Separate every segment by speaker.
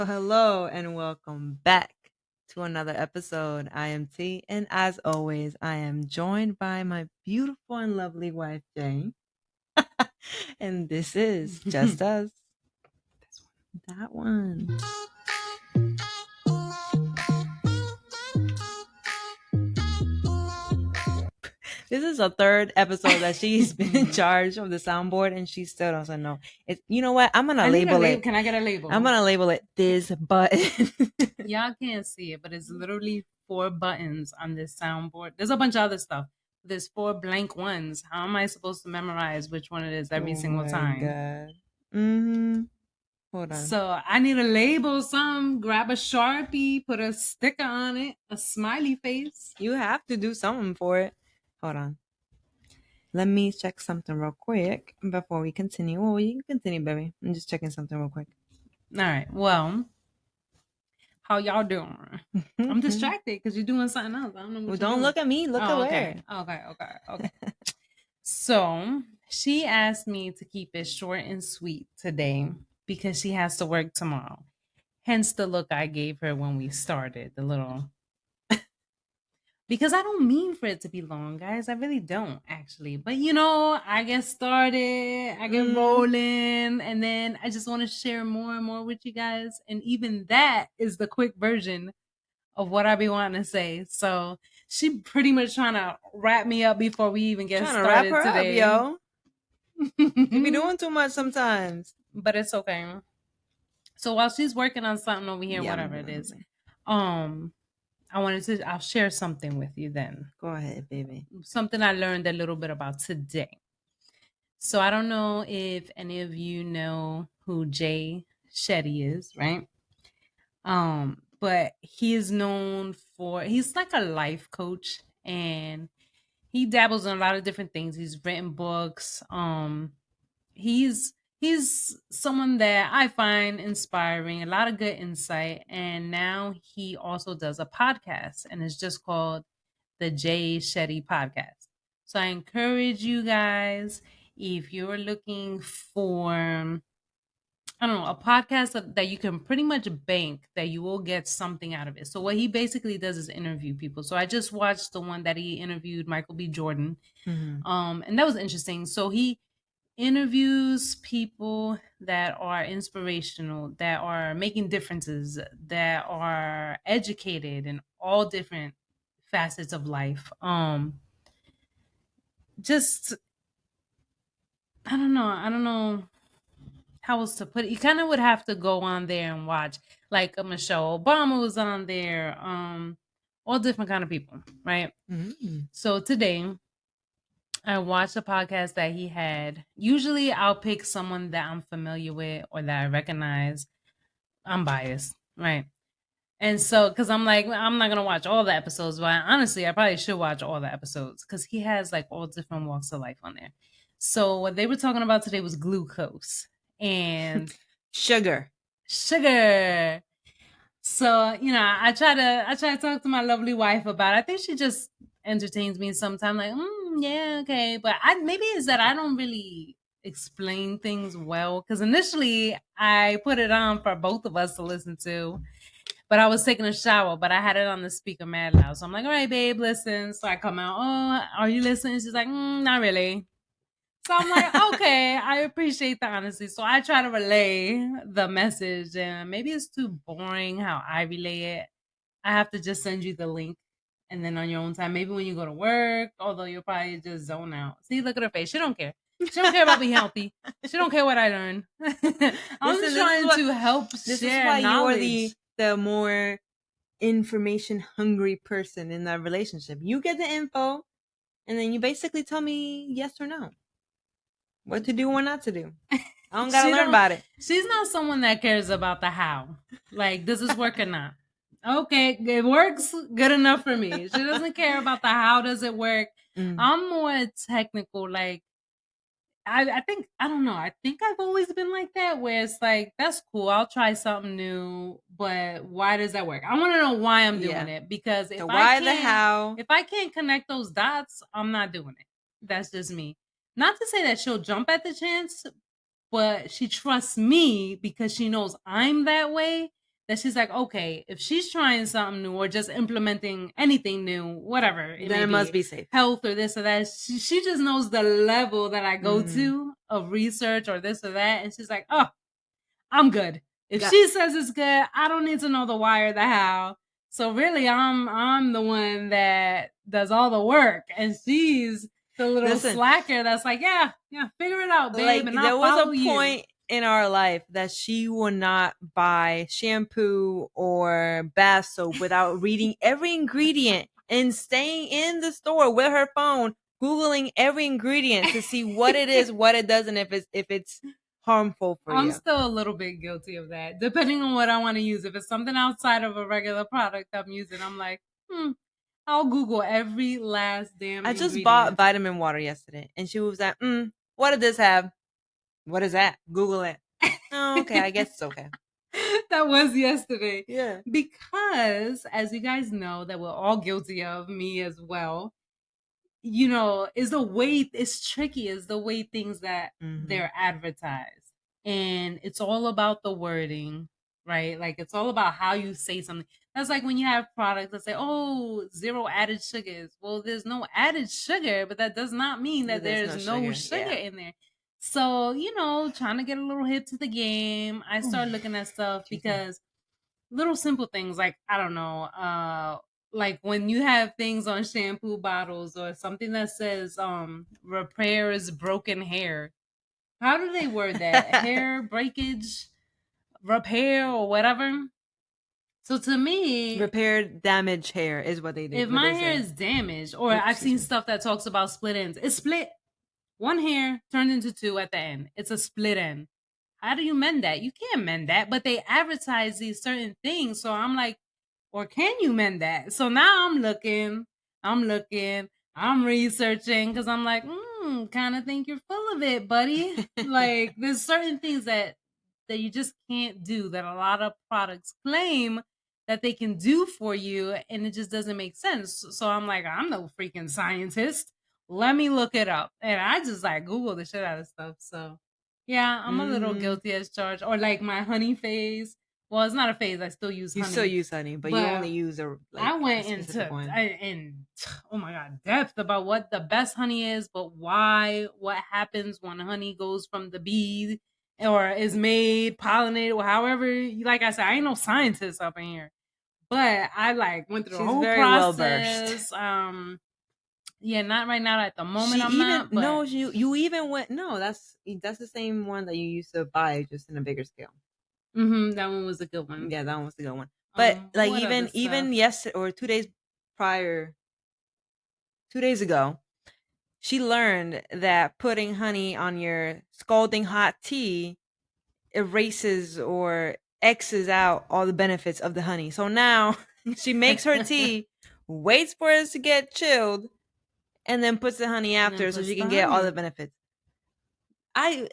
Speaker 1: Hello and welcome back to another episode. I am T, and as always, I am joined by my beautiful and lovely wife, Jane. And this is Just Us. This one, that one. This is a third episode that she's been in charge of the soundboard, and she still doesn't know. You know what? I'm gonna label it.
Speaker 2: Can I get a label?
Speaker 1: I'm gonna label it this button.
Speaker 2: Y'all can't see it, but it's literally 4 buttons on this soundboard. There's a bunch of other stuff. There's 4 blank ones. How am I supposed to memorize which one it is every single time?
Speaker 1: God. Mm-hmm. Hold on.
Speaker 2: So I need to label some. Grab a Sharpie, put a sticker on it, a smiley face.
Speaker 1: You have to do something for it. Hold on. Let me check something real quick before we continue. Oh, you can continue, baby. I'm just checking something real quick.
Speaker 2: All right. Well, how y'all doing? I'm distracted because you're doing something else. I don't know what
Speaker 1: Well, don't look at me. Look at where.
Speaker 2: Okay. So she asked me to keep it short and sweet today because she has to work tomorrow. Hence the look I gave her when we started, the little. Because I don't mean for it to be long, guys. I really don't, actually. But I get started, I get rolling, and then I just want to share more and more with you guys. And even that is the quick version of what I be wanting to say. So she pretty much trying to wrap me up before we even get started
Speaker 1: wrap her
Speaker 2: today.
Speaker 1: Up, yo. You be doing too much sometimes.
Speaker 2: But it's okay. So while she's working on something over here, whatever it is, I'll share something with you then.
Speaker 1: Go ahead, baby.
Speaker 2: Something I learned a little bit about today. So I don't know if any of you know who Jay Shetty is, right? But he is known he's like a life coach, and he dabbles in a lot of different things. He's written books. He's someone that I find inspiring, a lot of good insight. And now he also does a podcast, and it's just called the Jay Shetty Podcast. So I encourage you guys, if you're looking for, I don't know, a podcast that you can pretty much bank that you will get something out of it. So what he basically does is interview people. So I just watched the one that he interviewed Michael B. Jordan. And that was interesting. So he interviews people that are inspirational, that are making differences, that are educated in all different facets of life. Just I don't know how else to put it. You kind of would have to go on there and watch. Like Michelle Obama was on there. All different kind of people, right? So today I watched a podcast that he had. Usually I'll pick someone that I'm familiar with or that I recognize. I'm biased, right? And so, because I'm like, I'm not going to watch all the episodes, but honestly, I probably should watch all the episodes because he has like all different walks of life on there. So what they were talking about today was glucose and
Speaker 1: sugar.
Speaker 2: So, I try to talk to my lovely wife about it. I think she just entertains me sometimes, like, yeah, okay. But maybe it's that I don't really explain things well. Because initially I put it on for both of us to listen to. But I was taking a shower, but I had it on the speaker mad loud. So I'm like, all right, babe, listen. So I come out, oh, are you listening? She's like, not really. So I'm like, okay, I appreciate the honesty. So I try to relay the message, and maybe it's too boring how I relay it. I have to just send you the link, and then on your own time, maybe when you go to work, although you'll probably just zone out. See, look at her face. She don't care. She don't care about being healthy. She don't care what I learn. I'm just trying to help share knowledge. This is why you are
Speaker 1: the more information hungry person in that relationship. You get the info, and then you basically tell me yes or no. What to do or not to do. I don't gotta learn about it.
Speaker 2: She's not someone that cares about the how. Like, does this work or not? Okay, it works good enough for me. She doesn't care about the how does it work. I'm more technical. Like, I think, I don't know. I think I've always been like that, where it's like, that's cool. I'll try something new, but why does that work? I want to know why I'm doing it, because if I can't connect those dots, I'm not doing it. That's just me. Not to say that she'll jump at the chance, but she trusts me because she knows I'm that way. that she's like, okay, if she's trying something new or just implementing anything new, whatever it
Speaker 1: Then
Speaker 2: may
Speaker 1: it must
Speaker 2: be,
Speaker 1: be safe.
Speaker 2: health or this or that, she just knows the level that I go
Speaker 1: Mhm.
Speaker 2: to of research or this or that. And she's like, oh, I'm good. If
Speaker 1: Got-
Speaker 2: she says it's good, I don't need to know the why or the how. So really, I'm the one that does all the work, and she's the little
Speaker 1: Listen,
Speaker 2: slacker that's like, yeah, figure it out, babe,
Speaker 1: like
Speaker 2: and I'll
Speaker 1: there was a
Speaker 2: follow you.
Speaker 1: point in our life that she would not buy shampoo or bath soap without reading every ingredient and staying in the store with her phone googling every ingredient to see what it is, what it does, and if it's harmful for
Speaker 2: I'm
Speaker 1: you.
Speaker 2: still a little bit guilty of that, depending on what I want to use. If it's something outside of a regular product I'm using, I'm like, I'll Google every last damn
Speaker 1: I just bought
Speaker 2: ingredient.
Speaker 1: vitamin water yesterday and she was like, what did this have? What is that? Google it. Oh, okay, I guess it's okay.
Speaker 2: That was yesterday.
Speaker 1: Yeah.
Speaker 2: Because, as you guys know, that we're all guilty of, me as well, is the way it's tricky, is the way things that they're advertised. And it's all about the wording, right? Like it's all about how you say something. That's like when you have products that say, oh, 0 added sugars. Well, there's no added sugar, but that does not mean that
Speaker 1: There's
Speaker 2: there's no sugar
Speaker 1: yeah.
Speaker 2: in there. So, trying to get a little hip to the game, I started looking at stuff because little simple things like, I don't know, like when you have things on shampoo bottles or something that says repairs broken hair. How do they word that? Hair breakage, repair, or whatever. So to me,
Speaker 1: Repair damaged hair is what they do.
Speaker 2: if
Speaker 1: What
Speaker 2: my
Speaker 1: they
Speaker 2: hair
Speaker 1: say.
Speaker 2: is damaged, or
Speaker 1: Oops,
Speaker 2: I've
Speaker 1: excuse
Speaker 2: seen
Speaker 1: me.
Speaker 2: stuff that talks about split ends, it's split. One hair turned into two at the end. It's a split end. How do you mend that? You can't mend that, but they advertise these certain things. So I'm like, or can you mend that? So now I'm looking, I'm researching because I'm like, kind of think you're full of it, buddy. Like there's certain things that you just can't do that a lot of products claim that they can do for you, and it just doesn't make sense. So I'm like, I'm no freaking scientist. Let me look it up. And I just like Google the shit out of stuff. So yeah, I'm a little guilty as charged. Or like my honey phase. Well, it's not a phase. I still use
Speaker 1: You still
Speaker 2: honey.
Speaker 1: use honey, but you only
Speaker 2: But
Speaker 1: use
Speaker 2: I
Speaker 1: a
Speaker 2: went
Speaker 1: specific
Speaker 2: into
Speaker 1: one.
Speaker 2: in oh my god, depth about what the best honey is, but why, what happens when honey goes from the bee or is made, pollinated, or however. Like I said, I ain't no scientist up in here. But I like went through the
Speaker 1: She's
Speaker 2: whole
Speaker 1: very well versed.
Speaker 2: process. Yeah, not right now at the
Speaker 1: She
Speaker 2: moment I'm
Speaker 1: even
Speaker 2: not, but
Speaker 1: knows you even went no, that's the same one that you used to buy just in a bigger scale.
Speaker 2: that one was a good one.
Speaker 1: Yeah, that one was the good one. But like
Speaker 2: What other
Speaker 1: even
Speaker 2: stuff?
Speaker 1: yesterday or 2 days prior, 2 days ago, she learned that putting honey on your scalding hot tea erases or X's out all the benefits of the honey. So now she makes her tea, waits for it to get chilled, and then puts the honey
Speaker 2: And then
Speaker 1: after so
Speaker 2: puts
Speaker 1: she
Speaker 2: the
Speaker 1: can get all the
Speaker 2: honey.
Speaker 1: benefits. I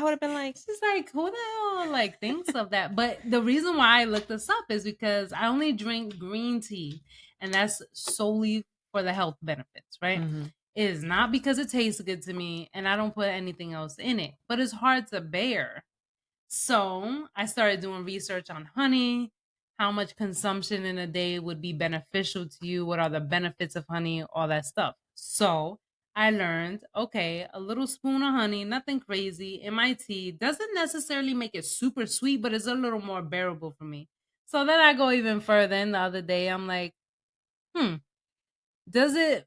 Speaker 1: would have been like,
Speaker 2: She's like, who the hell like thinks of that? But the reason why I looked this up is because I only drink green tea, and that's solely for the health benefits, right?
Speaker 1: mhm.
Speaker 2: It is not because it tastes good to me, and I don't put anything else in it. But it's hard to bear. So I started doing research on honey, how much consumption in a day would be beneficial to you, what are the benefits of honey, all that stuff. So I learned, okay, a little spoon of honey, nothing crazy, in my tea doesn't necessarily make it super sweet, but it's a little more bearable for me. So then I go even further. And the other day, I'm like, hmm, does it,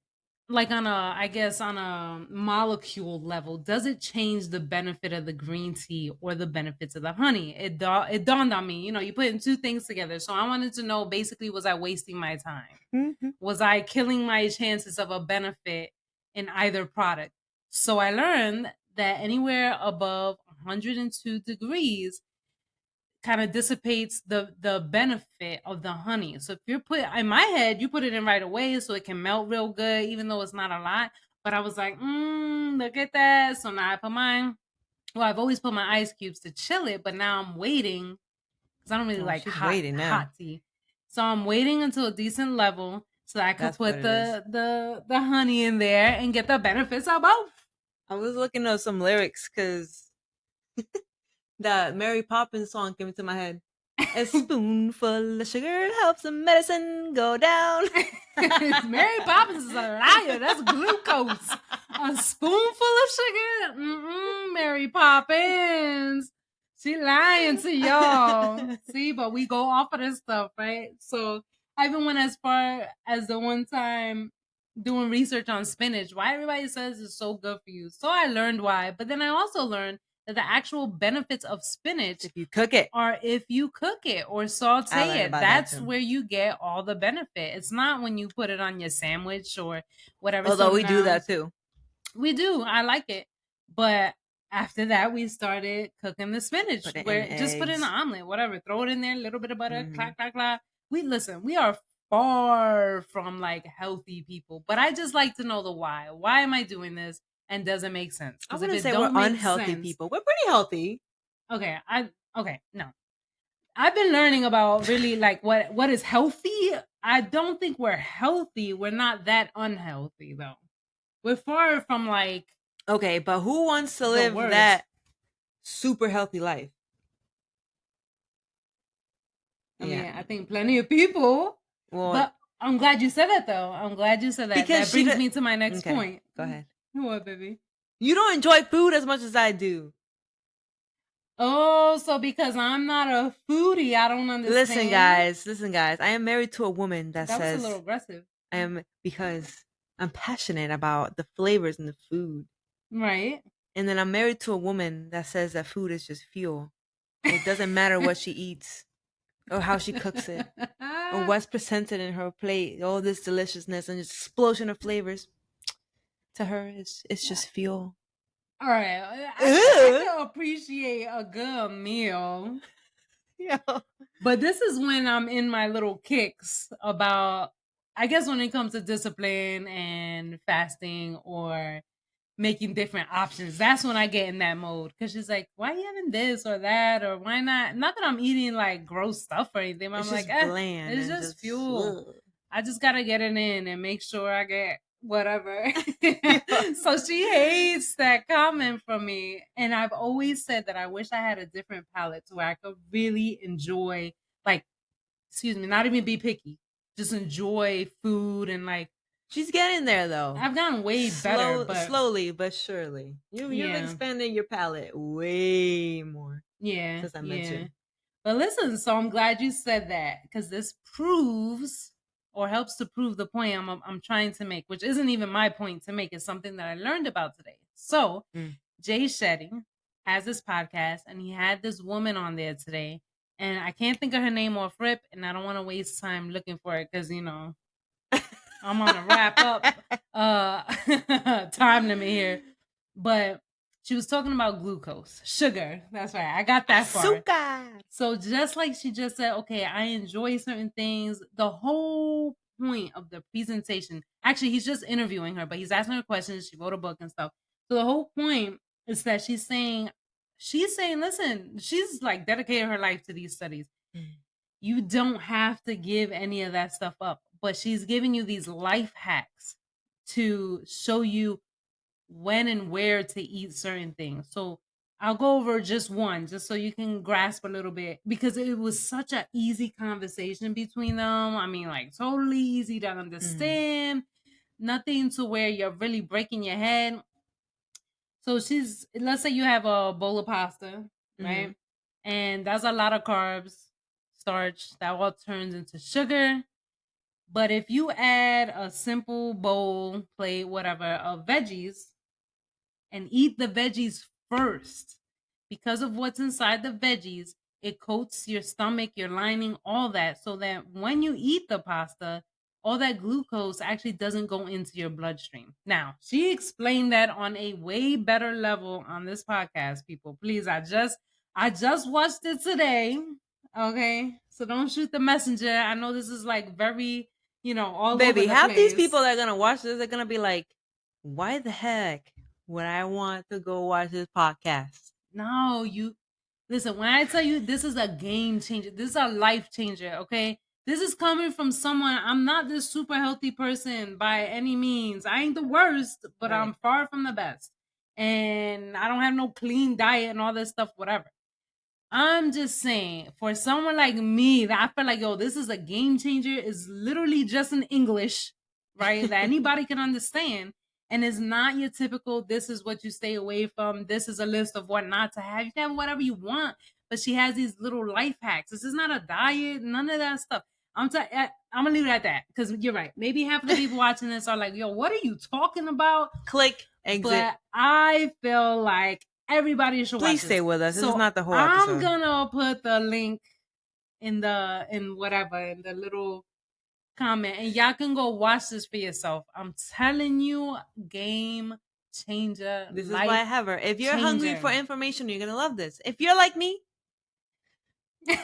Speaker 2: like on a, I guess on a molecule level, does it change the benefit of the green tea or the benefits of the honey? It dawned on me, you putting two things together. So I wanted to know, basically, was I wasting my time?
Speaker 1: Mhm.
Speaker 2: Was I killing my chances of a benefit in either product? So I learned that anywhere above 102 degrees kind of dissipates the benefit of the honey. So if you're put in my head, you put it in right away so it can melt real good, even though it's not a lot. But I was like, look at that. So now I put mine. Well, I've always put my ice cubes to chill it, but now I'm waiting because I don't really
Speaker 1: Oh,
Speaker 2: like
Speaker 1: she's
Speaker 2: hot
Speaker 1: waiting now.
Speaker 2: hot tea. So I'm waiting until a decent level so I could
Speaker 1: That's what
Speaker 2: put
Speaker 1: it is.
Speaker 2: the honey in there and get the benefits of both.
Speaker 1: I was looking at some lyrics because that Mary Poppins song came into my head. A spoonful of sugar helps the medicine go down.
Speaker 2: Mary Poppins is a liar. That's glucose. A spoonful of sugar? Mary Poppins. She lying to y'all. See, but we go off of this stuff, right? So I even went as far as the one time doing research on spinach. Why everybody says it's so good for you. So I learned why. But then I also learned that the actual benefits of spinach
Speaker 1: If you cook it.
Speaker 2: or if you cook it or saute it, that's where you get all the benefit. It's not when you put it on your sandwich or whatever.
Speaker 1: Although we do that too.
Speaker 2: We do. I like it. But after that, we started cooking the spinach.
Speaker 1: Put it
Speaker 2: Where
Speaker 1: in
Speaker 2: just put it in
Speaker 1: eggs.
Speaker 2: an omelet, whatever. Throw it in there, a little bit of butter,
Speaker 1: Mhm.
Speaker 2: clack, clack, clack. We are far from like healthy people. But I just like to know the why. Why am I doing this? And does it make sense?
Speaker 1: I
Speaker 2: Because if
Speaker 1: wouldn't
Speaker 2: it
Speaker 1: say we're
Speaker 2: don't make
Speaker 1: unhealthy
Speaker 2: sense,
Speaker 1: people. We're pretty healthy.
Speaker 2: okay, no. I've been learning about really like what is healthy. I don't think we're healthy. We're not that unhealthy though. We're far from like
Speaker 1: Okay, but who wants to
Speaker 2: the
Speaker 1: live
Speaker 2: worst.
Speaker 1: that super healthy life?
Speaker 2: I mean, I think plenty of people.
Speaker 1: Well,
Speaker 2: But I'm glad you said that though. I'm glad you said that.
Speaker 1: because
Speaker 2: That brings me to my next point.
Speaker 1: Go ahead.
Speaker 2: What, baby?
Speaker 1: You don't enjoy food as much as I do.
Speaker 2: Oh, so because I'm not a foodie, I don't understand.
Speaker 1: Listen, guys. I am married to a woman that
Speaker 2: That was a
Speaker 1: says
Speaker 2: little aggressive.
Speaker 1: I am because I'm passionate about the flavors in the food.
Speaker 2: Right.
Speaker 1: And then I'm married to a woman that says that food is just fuel. It doesn't matter what she eats or how she cooks it or what's presented in her plate. All this deliciousness and explosion of flavors. To her, it's just fuel.
Speaker 2: All right. I can appreciate a good meal.
Speaker 1: Yeah.
Speaker 2: But this is when I'm in my little kicks about, I guess, when it comes to discipline and fasting or making different options. That's when I get in that mode. Because she's like, why are you having this or that? Or why not? Not that I'm eating like gross stuff or anything. But
Speaker 1: It's
Speaker 2: I'm like,
Speaker 1: just bland.
Speaker 2: it's
Speaker 1: and
Speaker 2: just fuel.
Speaker 1: ugh.
Speaker 2: I just got to get it in and make sure I get whatever. So she hates that comment from me. And I've always said that I wish I had a different palate to where I could really enjoy, like, excuse me, not even be picky, just enjoy food and like.
Speaker 1: She's getting there though.
Speaker 2: I've gotten way better, but
Speaker 1: slowly but surely. You've expanded your palate way more.
Speaker 2: Yeah,
Speaker 1: Since I met you.
Speaker 2: But listen, so I'm glad you said that because this proves or helps to prove the point I'm trying to make, which isn't even my point to make. It's something that I learned about today. So Jay Shetty has this podcast, and he had this woman on there today, and I can't think of her name off rip, and I don't want to waste time looking for it because I'm on a wrap up time limit here. But she was talking about glucose, sugar. That's right. I got that far. So just like she just said, okay, I enjoy certain things. The whole point of the presentation, actually, he's just interviewing her, but he's asking her questions. She wrote a book and stuff. So the whole point is that she's saying, listen, she's like dedicated her life to these studies. You don't have to give any of that stuff up, but she's giving you these life hacks to show you when and where to eat certain things. So I'll go over just one, just so you can grasp a little bit, because it was such an easy conversation between them. I mean, like totally easy to understand, nothing to where you're really breaking your head. So let's say you have a bowl of pasta, right? And that's a lot of carbs, starch, that all turns into sugar. But if you add a simple bowl, plate, whatever, of veggies, and eat the veggies first. Because of what's inside the veggies, it coats your stomach, your lining, all that, so that when you eat the pasta, all that glucose actually doesn't go into your bloodstream. Now, she explained that on a way better level on this podcast, people. Please, I just watched it today. Okay. So don't shoot the messenger. I know this is like very, all
Speaker 1: Baby,
Speaker 2: over the
Speaker 1: half these
Speaker 2: place.
Speaker 1: people that are gonna watch this are gonna be like, why the heck would I want to go watch this podcast?
Speaker 2: No, listen, when I tell you this is a game changer, this is a life changer, okay? This is coming from someone. I'm not this super healthy person by any means. I ain't the worst, but I'm far from the best. And I don't have no clean diet and all this stuff, whatever. I'm just saying, for someone like me, that I feel like, yo, this is a game changer. Is literally just in English, right? That anybody can understand. And it's not your typical, this is what you stay away from. This is a list of what not to have. You can have whatever you want. But she has these little life hacks. This is not a diet, none of that stuff. I'm gonna leave it at that because you're right. Maybe half of the people watching this are like, yo, what are you talking about?
Speaker 1: Click, exit.
Speaker 2: But I feel like everybody should watch
Speaker 1: Please stay
Speaker 2: this.
Speaker 1: with us. This is
Speaker 2: So
Speaker 1: not the whole
Speaker 2: I'm
Speaker 1: episode.
Speaker 2: gonna put the link in the little comment, and y'all can go watch this for yourself. I'm telling you, game changer.
Speaker 1: This is why I have her. If you're hungry for information, you're gonna love this. If you're like me,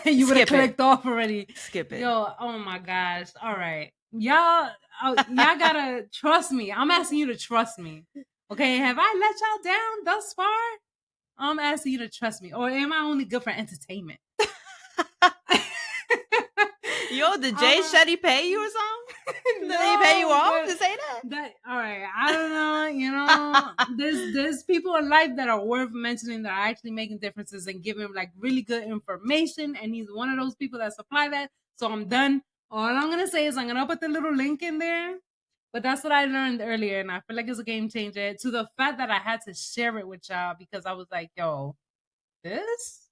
Speaker 2: you would have
Speaker 1: skip it.
Speaker 2: clicked off already.
Speaker 1: Skip it.
Speaker 2: Yo, oh my gosh. All right. Y'all gotta trust me. I'm asking you to trust me. Okay, have I let y'all down thus far? I'm asking you to trust me. Or am I only good for entertainment?
Speaker 1: Yo, did Jay Shetty pay you or something? Did he pay you off to say that?
Speaker 2: All right, I don't know. You know, there's people in life that are worth mentioning that are actually making differences and giving like really good information, and he's one of those people that supply that. So I'm done. All I'm gonna say is I'm gonna put the little link in there. But that's what I learned earlier, and I feel like it's a game changer to the fact that I had to share it with y'all because I was like, yo, this?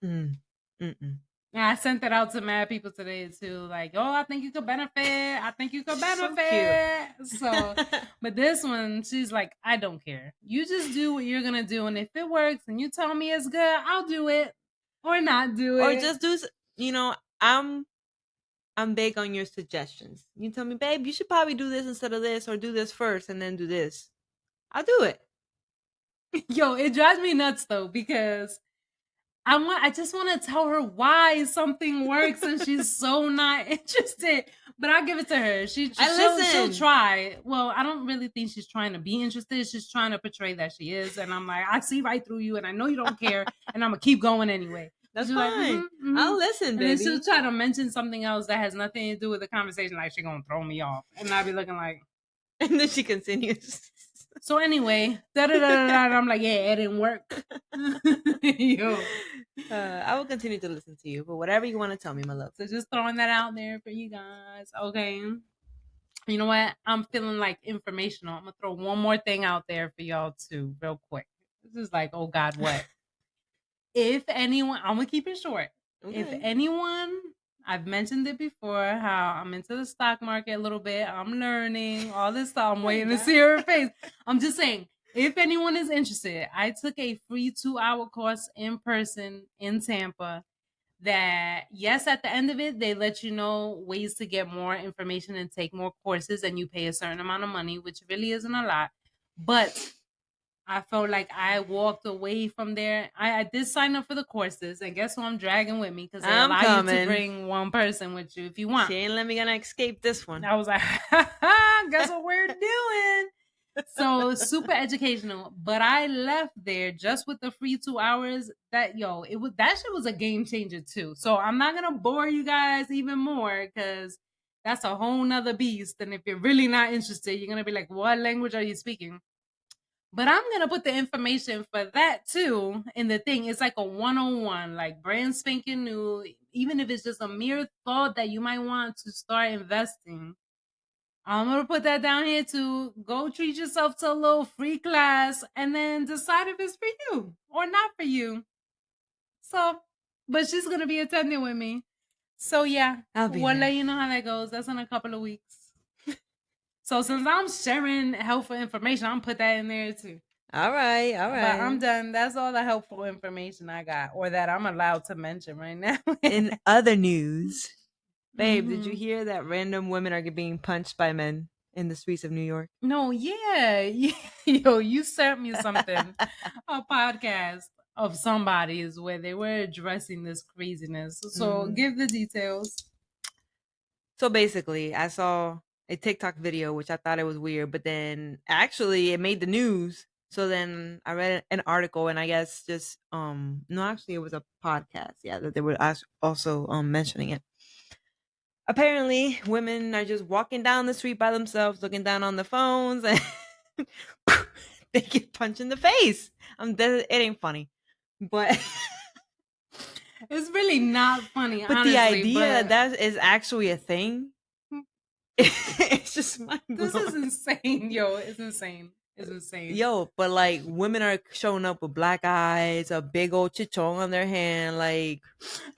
Speaker 2: And I sent it out to mad people today too. Like, oh, I think you could benefit. I think you could benefit. So, but this one, she's like, I don't care. You just do what you're gonna do, and if it works and you tell me it's good, I'll do it or not do it.
Speaker 1: Or just do. You know, I'm big on your suggestions. You tell me, babe, you should probably do this instead of this, or do this first and then do this. I'll do it.
Speaker 2: Yo, it drives me nuts though because I just want to tell her why something works and she's so not interested. But I'll give it to her. She'll try. Well, I don't really think she's trying to be interested. She's trying to portray that she is. And I'm like, I see right through you and I know you don't care. And I'm going to keep going anyway.
Speaker 1: That's fine. Like, I'll listen, baby.
Speaker 2: And then she'll try to mention something else that has nothing to do with the conversation. Like she's going to throw me off. And I'll be looking like.
Speaker 1: And then she continues.
Speaker 2: So anyway, I'm like, yeah, it didn't work. Yo.
Speaker 1: I will continue to listen to you, but whatever you want to tell me, my love.
Speaker 2: So just throwing that out there for you guys. Okay. You know what? I'm feeling like informational. I'm going to throw one more thing out there for y'all too, real quick. This is like, oh God, what? If anyone, I'm going to keep it short. Okay. If anyone, I've mentioned it before, how I'm into the stock market a little bit. I'm learning all this stuff. I'm waiting to see her face. I'm just saying, if anyone is interested, I took a free 2-hour course in person in Tampa that, yes, at the end of it, they let you know ways to get more information and take more courses, and you pay a certain amount of money, which really isn't a lot. But I felt like I walked away from there. I did sign up for the courses, and guess who I'm dragging with me? Because they allow you to bring one person with you if you want.
Speaker 1: She ain't let me gonna escape this one.
Speaker 2: I was like, guess what we're doing? So super educational. But I left there just with the free 2 hours. That shit was a game changer too. So I'm not gonna bore you guys even more because that's a whole nother beast. And if you're really not interested, you're gonna be like, what language are you speaking? But I'm going to put the information for that too in the thing. It's like a 101, like brand spanking new, even if it's just a mere thought that you might want to start investing. I'm going to put that down here too. Go treat yourself to a little free class and then decide if it's for you or not for you. So, but she's going to be attending with me. So yeah, we'll let you know how that goes. That's in a couple of weeks. So since I'm sharing helpful information, I'm put that in there too.
Speaker 1: All right.
Speaker 2: But I'm done. That's all the helpful information I got, or that I'm allowed to mention right now.
Speaker 1: In other news, babe, did you hear that random women are being punched by men in the streets of New York?
Speaker 2: No, yeah. Yo, you sent me something, a podcast of somebody's where they were addressing this craziness. So give the details.
Speaker 1: So basically, I saw a TikTok video, which I thought it was weird, but then actually it made the news. So then I read an article, and I guess just no, actually it was a podcast, yeah, that they were also mentioning it. Apparently, women are just walking down the street by themselves, looking down on the phones, and they get punched in the face. It ain't funny, but
Speaker 2: It's really not funny,
Speaker 1: But the
Speaker 2: honestly.
Speaker 1: idea that
Speaker 2: But
Speaker 1: that is actually a thing, it's just mind
Speaker 2: this is
Speaker 1: blowing.
Speaker 2: insane, yo. It's insane. It's insane.
Speaker 1: Yo, but like women are showing up with black eyes, a big old chichong on their hand, like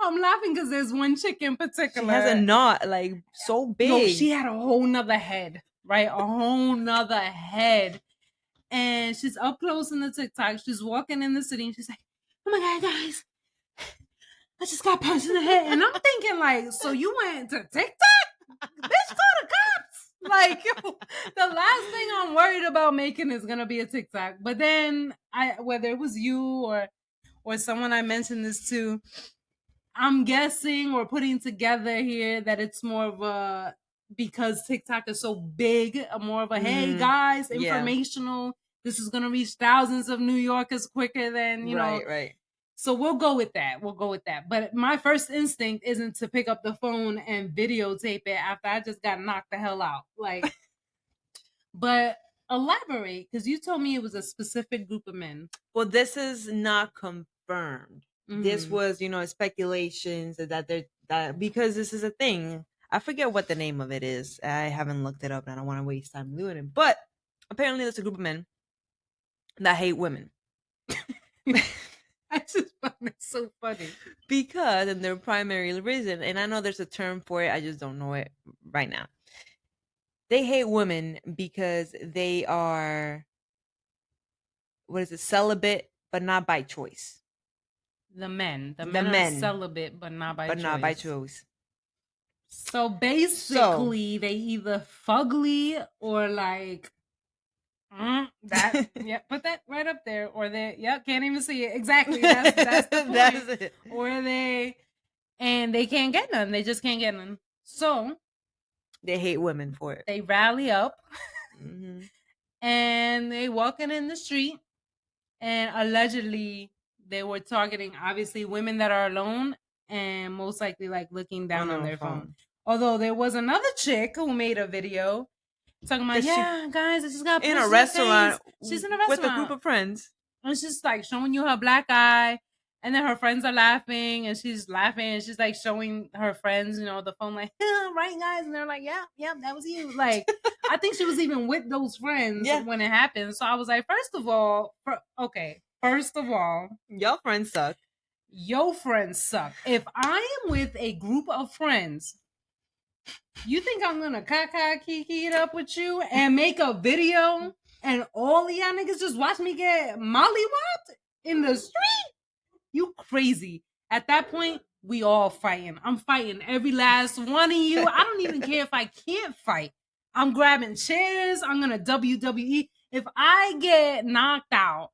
Speaker 2: I'm laughing because there's one chick in
Speaker 1: she has a
Speaker 2: particular.
Speaker 1: knot like so
Speaker 2: Yo,
Speaker 1: big.
Speaker 2: she had a whole nother head, right? A whole nother head. And she's up close in the TikTok. She's walking in the city and she's like, oh my God, guys, I just got punched in the head. And I'm thinking, like, so you went to TikTok? Bitch, call the cops. Like, yo, the last thing I'm worried about making is gonna be a TikTok. But then whether it was you or someone I mentioned this to, I'm guessing or putting together here that it's more of a, because TikTok is so big, more of a hey guys, informational. This is gonna reach thousands of New Yorkers quicker than
Speaker 1: right.
Speaker 2: So we'll go with that. We'll go with that. But my first instinct isn't to pick up the phone and videotape it after I just got knocked the hell out. Like, but elaborate, because you told me it was a specific group of men.
Speaker 1: Well, this is not confirmed. This was, speculations that they're that because this is a thing. I forget what the name of it is. I haven't looked it up and I don't want to waste time doing it. But apparently there's a group of men that hate women.
Speaker 2: I just find it so funny.
Speaker 1: Because, and their primary reason, and I know there's a term for it, I just don't know it right now. They hate women because they are, what is it, celibate, but not by choice.
Speaker 2: The men are celibate, but not by choice. So basically, they either fugly or like that. Yeah, put that right up there. Or they, can't even see it exactly. That's the point. That's it. Or they can't get none. They just can't get none. So
Speaker 1: they hate women for it.
Speaker 2: They rally up, and they walking in the street, and allegedly they were targeting obviously women that are alone and most likely like looking down on their phone. Although there was another chick who made a video talking about, guys, I just got
Speaker 1: in a restaurant.
Speaker 2: She's in a restaurant
Speaker 1: with a group of friends.
Speaker 2: And she's like showing you her black eye. And then her friends are laughing and she's laughing and she's like showing her friends, the phone, like, right, guys? And they're like, yeah, that was you. Like, I think she was even with those friends when it happened. So I was like, first of all,
Speaker 1: your friends suck.
Speaker 2: Your friends suck. If I am with a group of friends, you think I'm gonna kiki it up with you and make a video and all of y'all niggas just watch me get mollywopped in the street? You crazy. At that point, we all fighting. I'm fighting every last one of you. I don't even care if I can't fight. I'm grabbing chairs. I'm going to WWE. If I get knocked out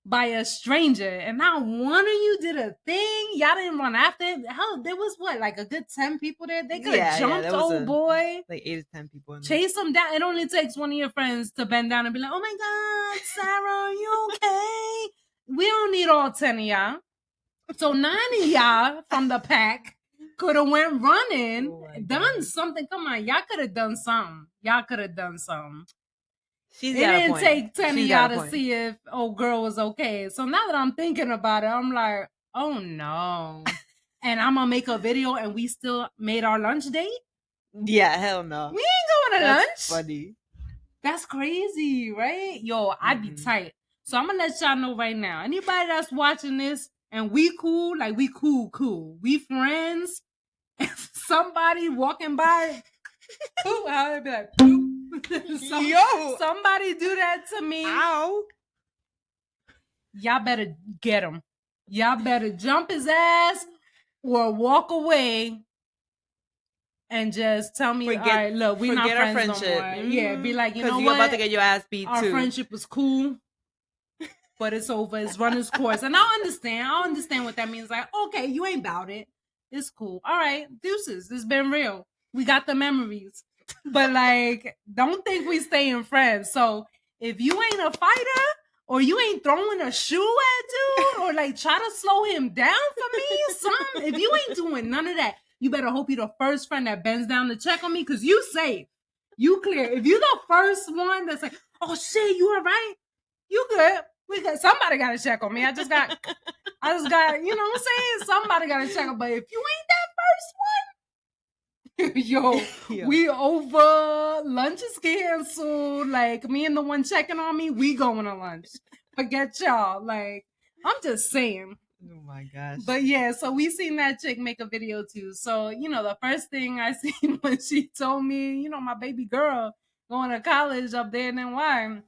Speaker 2: by a stranger and not one of you did a thing, y'all didn't run after it. Hell, there was like a good 10 people there. They could have jumped old boy.
Speaker 1: Like 8 to 10 people in there.
Speaker 2: Chase them down. It only takes one of your friends to bend down and be like, oh my God, Sarah, are you okay? We don't need all 10 of y'all. So 9 of y'all from the pack could have went running, done something. Come on, y'all could have done something. It didn't take 10 of y'all to see if old girl was okay. So now that I'm thinking about it, I'm like, oh no. And I'm gonna make a video and we still made our lunch date?
Speaker 1: Yeah, hell no.
Speaker 2: We ain't going to lunch.
Speaker 1: Funny.
Speaker 2: That's crazy, right? Yo, I'd be tight. So I'm gonna let y'all know right now. Anybody that's watching this, and we cool, like we cool. We friends. If somebody walking by, I'd be like, somebody do that to me.
Speaker 1: Ow.
Speaker 2: Y'all better get him. Y'all better jump his ass or walk away and just tell me, all right, look, we're not friends no more. Yeah, be like, you know what?
Speaker 1: Because you're about to get your ass beat
Speaker 2: Our
Speaker 1: too.
Speaker 2: Our friendship was cool. But it's over. It's run its course. And I'll understand what that means. Like, okay, you ain't about it. It's cool. All right, deuces. It's been real. We got the memories. But like, don't think we staying friends. So if you ain't a fighter or you ain't throwing a shoe at dude or like try to slow him down for me, if you ain't doing none of that, you better hope you're the first friend that bends down to check on me because you safe. You clear. If you're the first one that's like, oh shit, you all right? You good. Somebody got to check on me. I just got, you know what I'm saying? Somebody got to check on. But if you ain't that first one, yo, we over. Lunch is canceled. Like, me and the one checking on me, we going to lunch. Forget y'all. Like, I'm just saying.
Speaker 1: Oh my gosh.
Speaker 2: But yeah, so we seen that chick make a video too. So, you know, the first thing I seen when she told me, you know, my baby girl going to college up there in NY,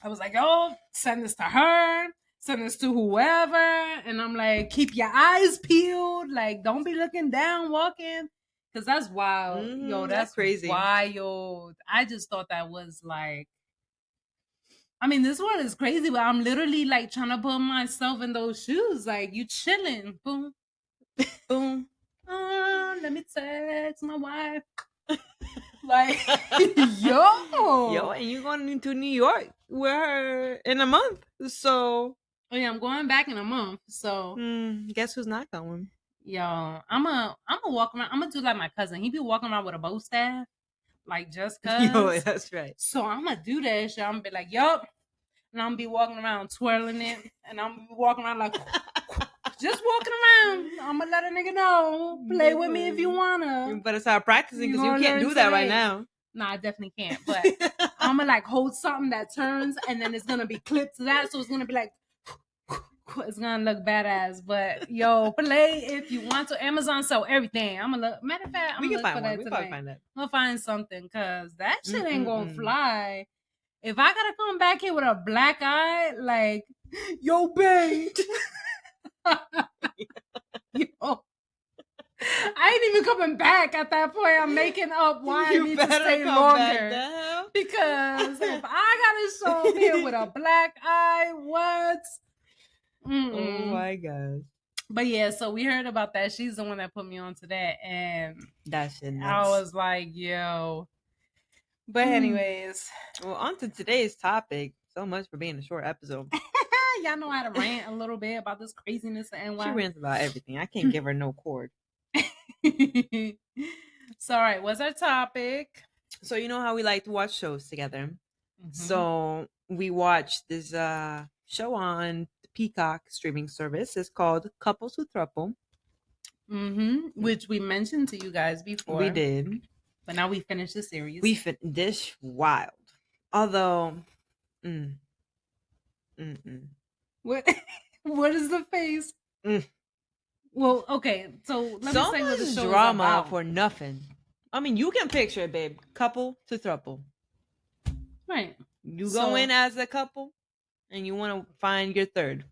Speaker 2: I was like, oh, send this to her, send this to whoever. And I'm like, keep your eyes peeled. Like, don't be looking down walking. Cause that's wild. Yo, that's
Speaker 1: crazy.
Speaker 2: wild. I just thought that was like, I mean, this one is crazy, but I'm literally like trying to put myself in those shoes. Like, you chilling. Boom, boom. Let me text my wife. Like, yo.
Speaker 1: And you're going to New York with her in a month. So,
Speaker 2: oh yeah, I'm going back in a month. So,
Speaker 1: guess who's not going?
Speaker 2: yo, I'm a walk around. I'm gonna do like my cousin. He be walking around with a bow staff, like just cause.
Speaker 1: Yo, that's right.
Speaker 2: So I'm gonna do that shit. I'm gonna be like, yup, and I'm gonna be walking around twirling it, and I'm gonna be walking around like, just walking around. I'm gonna let a nigga know. Play with me if you wanna.
Speaker 1: You better start practicing because you can't do that right now.
Speaker 2: Nah, I definitely can't. But I'm gonna like hold something that turns, and then it's gonna be clipped to that, so it's gonna be like. It's gonna look badass, but yo, play if you want to. Amazon sell everything. I'm gonna look. Matter of fact, I'm gonna look for that tonight. I'm gonna find something because that shit ain't gonna fly. If I gotta come back here with a black eye, like, yo, babe, yo, I ain't even coming back at that point. I'm making up why I need to stay longer. Because if I gotta show up here with a black eye, what?
Speaker 1: Oh my gosh.
Speaker 2: But yeah, so we heard about that. She's the one that put me on to that. And
Speaker 1: that shit nuts.
Speaker 2: I was like, yo. But anyways.
Speaker 1: Well, on to today's topic. So much for being a short episode.
Speaker 2: Y'all know how to rant a little bit about this craziness and why.
Speaker 1: She rants about everything. I can't give her no cord.
Speaker 2: So, all right, what's our topic?
Speaker 1: So, you know how we like to watch shows together. So, we watched this show on the Peacock streaming service. It's called Couples Who Throuple.
Speaker 2: Which we mentioned to you guys before.
Speaker 1: We did.
Speaker 2: But now we finished the series.
Speaker 1: We this wild. Although,
Speaker 2: What is the face? Well, okay, so let me say what the show
Speaker 1: drama
Speaker 2: is about.
Speaker 1: For nothing. I mean, you can picture it, babe. Couple to throuple.
Speaker 2: Right.
Speaker 1: You go in as a couple, and you want to find your third.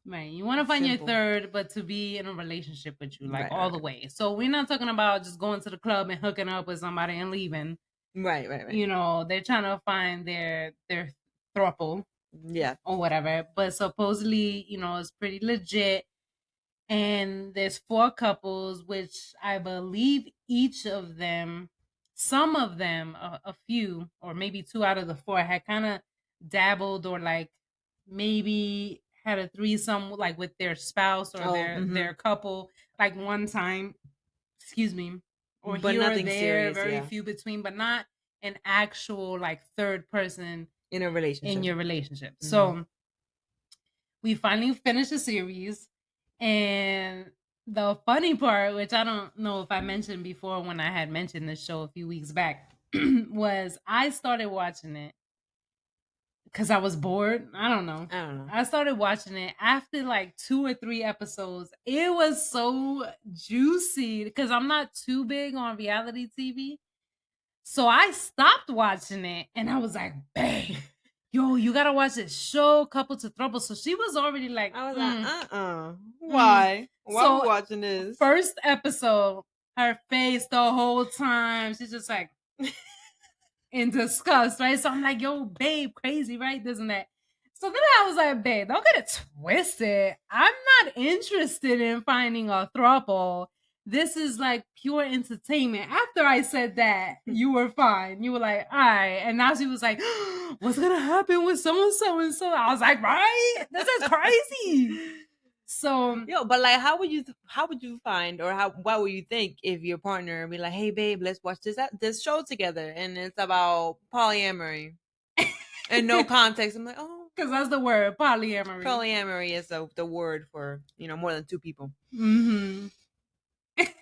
Speaker 2: Right. You want to find your third, but to be in a relationship with you, like all the way. So we're not talking about just going to the club and hooking up with somebody and leaving.
Speaker 1: Right.
Speaker 2: You know, they're trying to find their throuple.
Speaker 1: Yeah.
Speaker 2: Or whatever. But supposedly, you know, it's pretty legit. And there's 4 couples, which I believe each of them, some of them, a few, or maybe 2 out of the 4 had kind of dabbled or like maybe had a threesome like with their spouse or their couple like one time. Excuse me. Or
Speaker 1: but
Speaker 2: here
Speaker 1: nothing
Speaker 2: or there,
Speaker 1: serious,
Speaker 2: very few between, but not an actual like third person
Speaker 1: in a relationship.
Speaker 2: In your relationship. So we finally finished the series. And the funny part, which I don't know if I mentioned before when I had mentioned this show a few weeks back, was I started watching it because I was bored. I don't know. I started watching it after like 2 or 3 episodes. It was so juicy because I'm not too big on reality TV. So I stopped watching it and I was like, babe. Yo, you gotta watch this show, Couple to Throuple. So she was already like,
Speaker 1: I was like, why? Why are we watching this?
Speaker 2: First episode, her face the whole time, she's just like in disgust, right? So I'm like, yo, babe, crazy, right? This and that. So then I was like, babe, don't get it twisted. I'm not interested in finding a throuple. This is like pure entertainment. After I said that, you were fine. You were like, all right. And now she was like, what's going to happen with so-and-so and so? I was like, right? This is crazy. So,
Speaker 1: but like, how would you find, or what would you think if your partner be like, hey, babe, let's watch this show together. And it's about polyamory and no context. I'm like, oh,
Speaker 2: Because that's the word, polyamory.
Speaker 1: Polyamory is the word for, more than two people.
Speaker 2: Mm-hmm.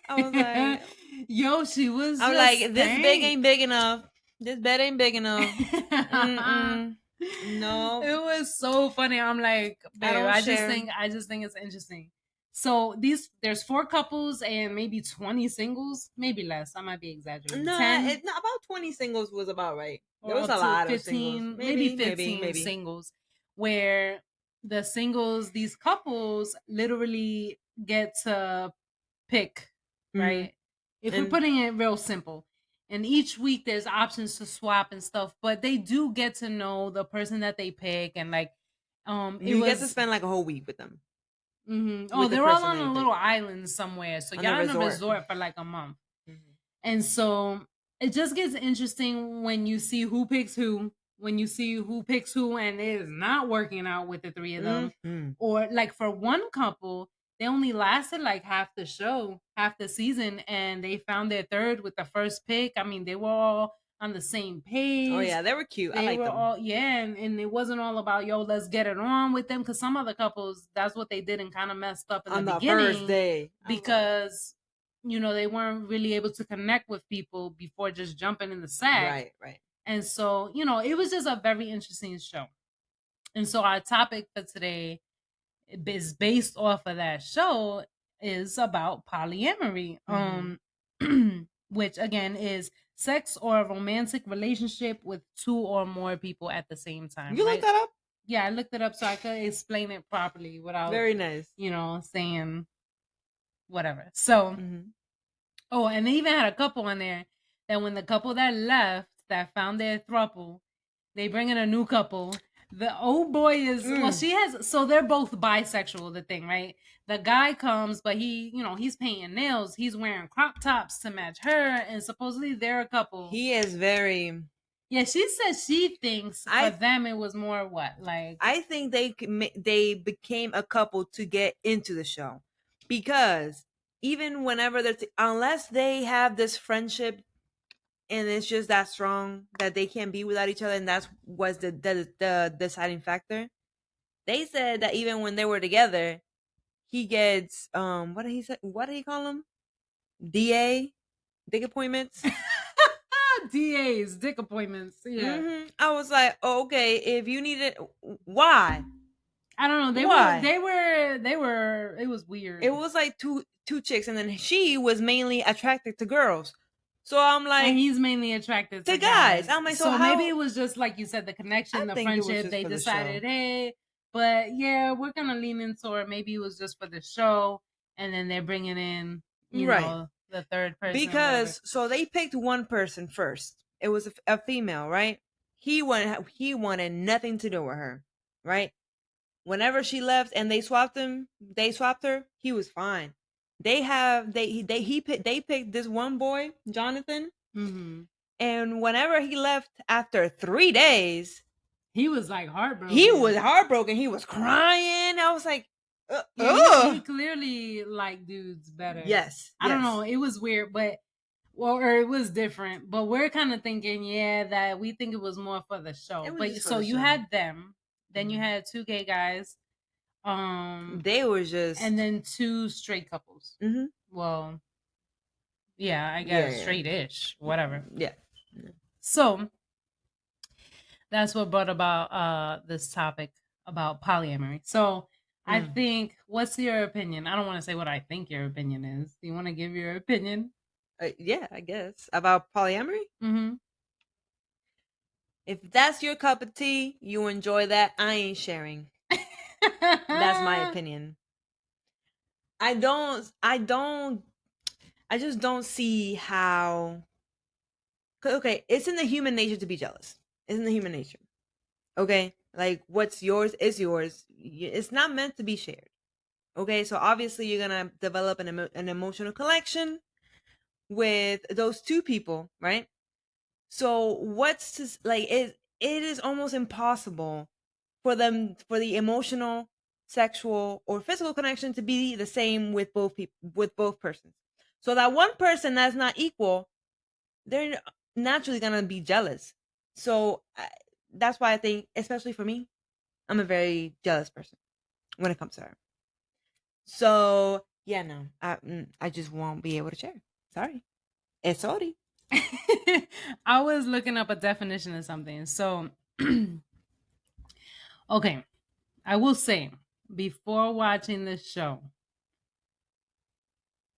Speaker 1: I was like,
Speaker 2: yo, she was
Speaker 1: I'm
Speaker 2: just
Speaker 1: like, this big ain't big enough. This bed ain't big enough. Mm-mm. No,
Speaker 2: It was so funny. I'm like,
Speaker 1: I
Speaker 2: babe,
Speaker 1: don't
Speaker 2: I
Speaker 1: share.
Speaker 2: just think it's interesting. So there's 4 couples and maybe 20 singles, maybe less. I might be exaggerating.
Speaker 1: No,
Speaker 2: 10
Speaker 1: it's not about 20 singles was about right. There
Speaker 2: or
Speaker 1: was
Speaker 2: up
Speaker 1: a
Speaker 2: to
Speaker 1: lot of singles.
Speaker 2: 15, maybe
Speaker 1: Maybe,
Speaker 2: 15
Speaker 1: maybe.
Speaker 2: singles, where the singles, these couples literally get to pick, right? If we're
Speaker 1: And
Speaker 2: putting it real simple. And each week there's options to swap and stuff, but they do get to know the person that they pick, and like it
Speaker 1: you get to
Speaker 2: was
Speaker 1: spend like a whole week with them.
Speaker 2: oh,
Speaker 1: With the
Speaker 2: they're all
Speaker 1: person
Speaker 2: on
Speaker 1: that you
Speaker 2: a
Speaker 1: pick.
Speaker 2: little island somewhere. So
Speaker 1: On the
Speaker 2: y'all in a
Speaker 1: resort.
Speaker 2: resort for like a month.
Speaker 1: Mhm.
Speaker 2: And so it just gets interesting when you see who picks who, when you see who picks who, and it is not working out with the 3 of them.
Speaker 1: Mhm.
Speaker 2: Or like for one couple, they only lasted like half the show, half the season, and they found their third with the first pick. I mean, they were all on the same page.
Speaker 1: Oh yeah, they were cute. I
Speaker 2: They
Speaker 1: like
Speaker 2: were
Speaker 1: them.
Speaker 2: all, yeah, and it wasn't all about, yo, let's get it on with them, because some other couples, that's what they did and kind of messed up in
Speaker 1: On
Speaker 2: the
Speaker 1: the
Speaker 2: beginning,
Speaker 1: first day.
Speaker 2: because they weren't really able to connect with people before just jumping in the sack.
Speaker 1: Right.
Speaker 2: And so, it was just a very interesting show. And so our topic for today is based off of that show, is about polyamory. Which again is sex or a romantic relationship with 2 or more people at the same time.
Speaker 1: You
Speaker 2: right?
Speaker 1: looked that up?
Speaker 2: Yeah, I looked it up so I could explain it properly without
Speaker 1: Very nice.
Speaker 2: saying whatever. So oh, and they even had a couple on there that when the couple that left, that found their throuple, they bring in a new couple. The old boy is well, she has, so they're both bisexual, the thing, right? The guy comes, but he's painting nails, he's wearing crop tops to match her, and supposedly they're a couple.
Speaker 1: He is very.
Speaker 2: Yeah, she says she thinks for them it was more what, like,
Speaker 1: I think they became a couple to get into the show, because even whenever unless they have this friendship and it's just that strong that they can't be without each other, and that was the deciding factor. They said that even when they were together, he gets what did he say? What did he call him? DA, dick appointments.
Speaker 2: DAs, dick appointments. Yeah.
Speaker 1: I was like, oh, okay, if you need it, why?
Speaker 2: I don't know. They were. It was weird.
Speaker 1: It was like two chicks, and then she was mainly attracted to girls. So I'm like,
Speaker 2: and he's mainly attracted to
Speaker 1: guys. I'm like, so
Speaker 2: maybe it was just like you said, the connection, the friendship. They decided, hey, but yeah, we're gonna lean into it. Maybe it was just for the show, and then they're bringing in, the third person.
Speaker 1: Because so they picked one person first. It was a female, right? He wanted nothing to do with her, right? Whenever she left and they swapped her, he was fine. They picked this one boy, Jonathan. And whenever he left after 3 days,
Speaker 2: he was like heartbroken.
Speaker 1: He was heartbroken. He was crying. I was like,
Speaker 2: he clearly liked dudes better.
Speaker 1: Yes.
Speaker 2: I don't know. It was weird, but or it was different. But we're kind of thinking, that we think it was more for the show. But so you had them, then you had 2 gay guys.
Speaker 1: They were just,
Speaker 2: and then 2 straight couples. Well, yeah, I guess straight-ish, whatever.
Speaker 1: Yeah.
Speaker 2: So that's what brought about this topic about polyamory. So I think, what's your opinion? I don't want to say what I think your opinion is. Do you want to give your opinion?
Speaker 1: Yeah, I guess. About polyamory? If that's your cup of tea, you enjoy that. I ain't sharing. That's my opinion. I just don't see how. Okay, it's in the human nature to be jealous. It's in the human nature. Okay? Like, what's yours is yours. It's not meant to be shared. Okay? So obviously you're going to develop an emotional connection with those 2 people, right? So what's to, like, it is almost impossible for the emotional, sexual, or physical connection to be the same with both people, with both persons. So that one person that's not equal, they're naturally gonna be jealous. So that's why I think, especially for me, I'm a very jealous person when it comes to her. So yeah, no, I just won't be able to share. Sorry, it's sorry.
Speaker 2: I was looking up a definition of something. So, okay, I will say before watching this show,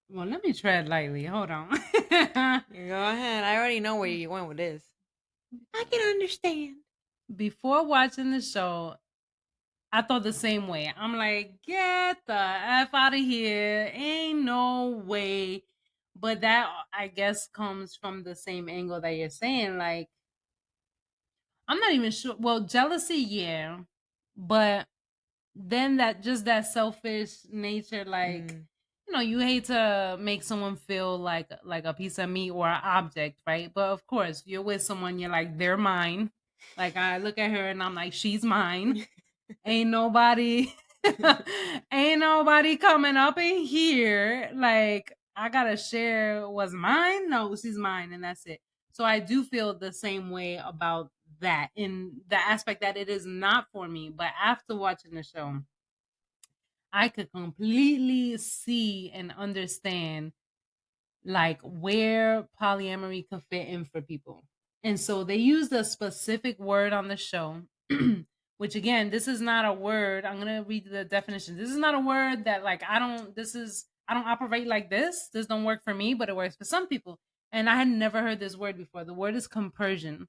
Speaker 2: well, let me tread lightly. Hold on.
Speaker 1: Go ahead. I already know where you went with this. I can understand.
Speaker 2: Before watching the show, I thought the same way. I'm like, get the F out of here. Ain't no way. But that, I guess, comes from the same angle that you're saying. Like, I'm not even sure. Well, jealousy, yeah. But then that selfish nature, like, you hate to make someone feel like a piece of meat or an object, right? But of course, you're with someone, you're like, they're mine. Like, I look at her and I'm like, she's mine. Ain't nobody ain't nobody coming up in here. Like, I gotta share what's mine. No, she's mine, and that's it. So I do feel the same way about that, in the aspect that it is not for me. But after watching the show, I could completely see and understand like where polyamory could fit in for people. And so they used a specific word on the show, which again, this is not a word. I'm going to read the definition. This is not a word that like I don't operate like this. This don't work for me, but it works for some people. And I had never heard this word before. The word is compersion.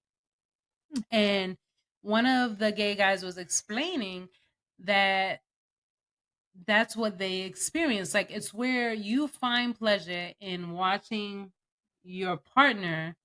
Speaker 2: And one of the gay guys was explaining that that's what they experience. Like, it's where you find pleasure in watching your partner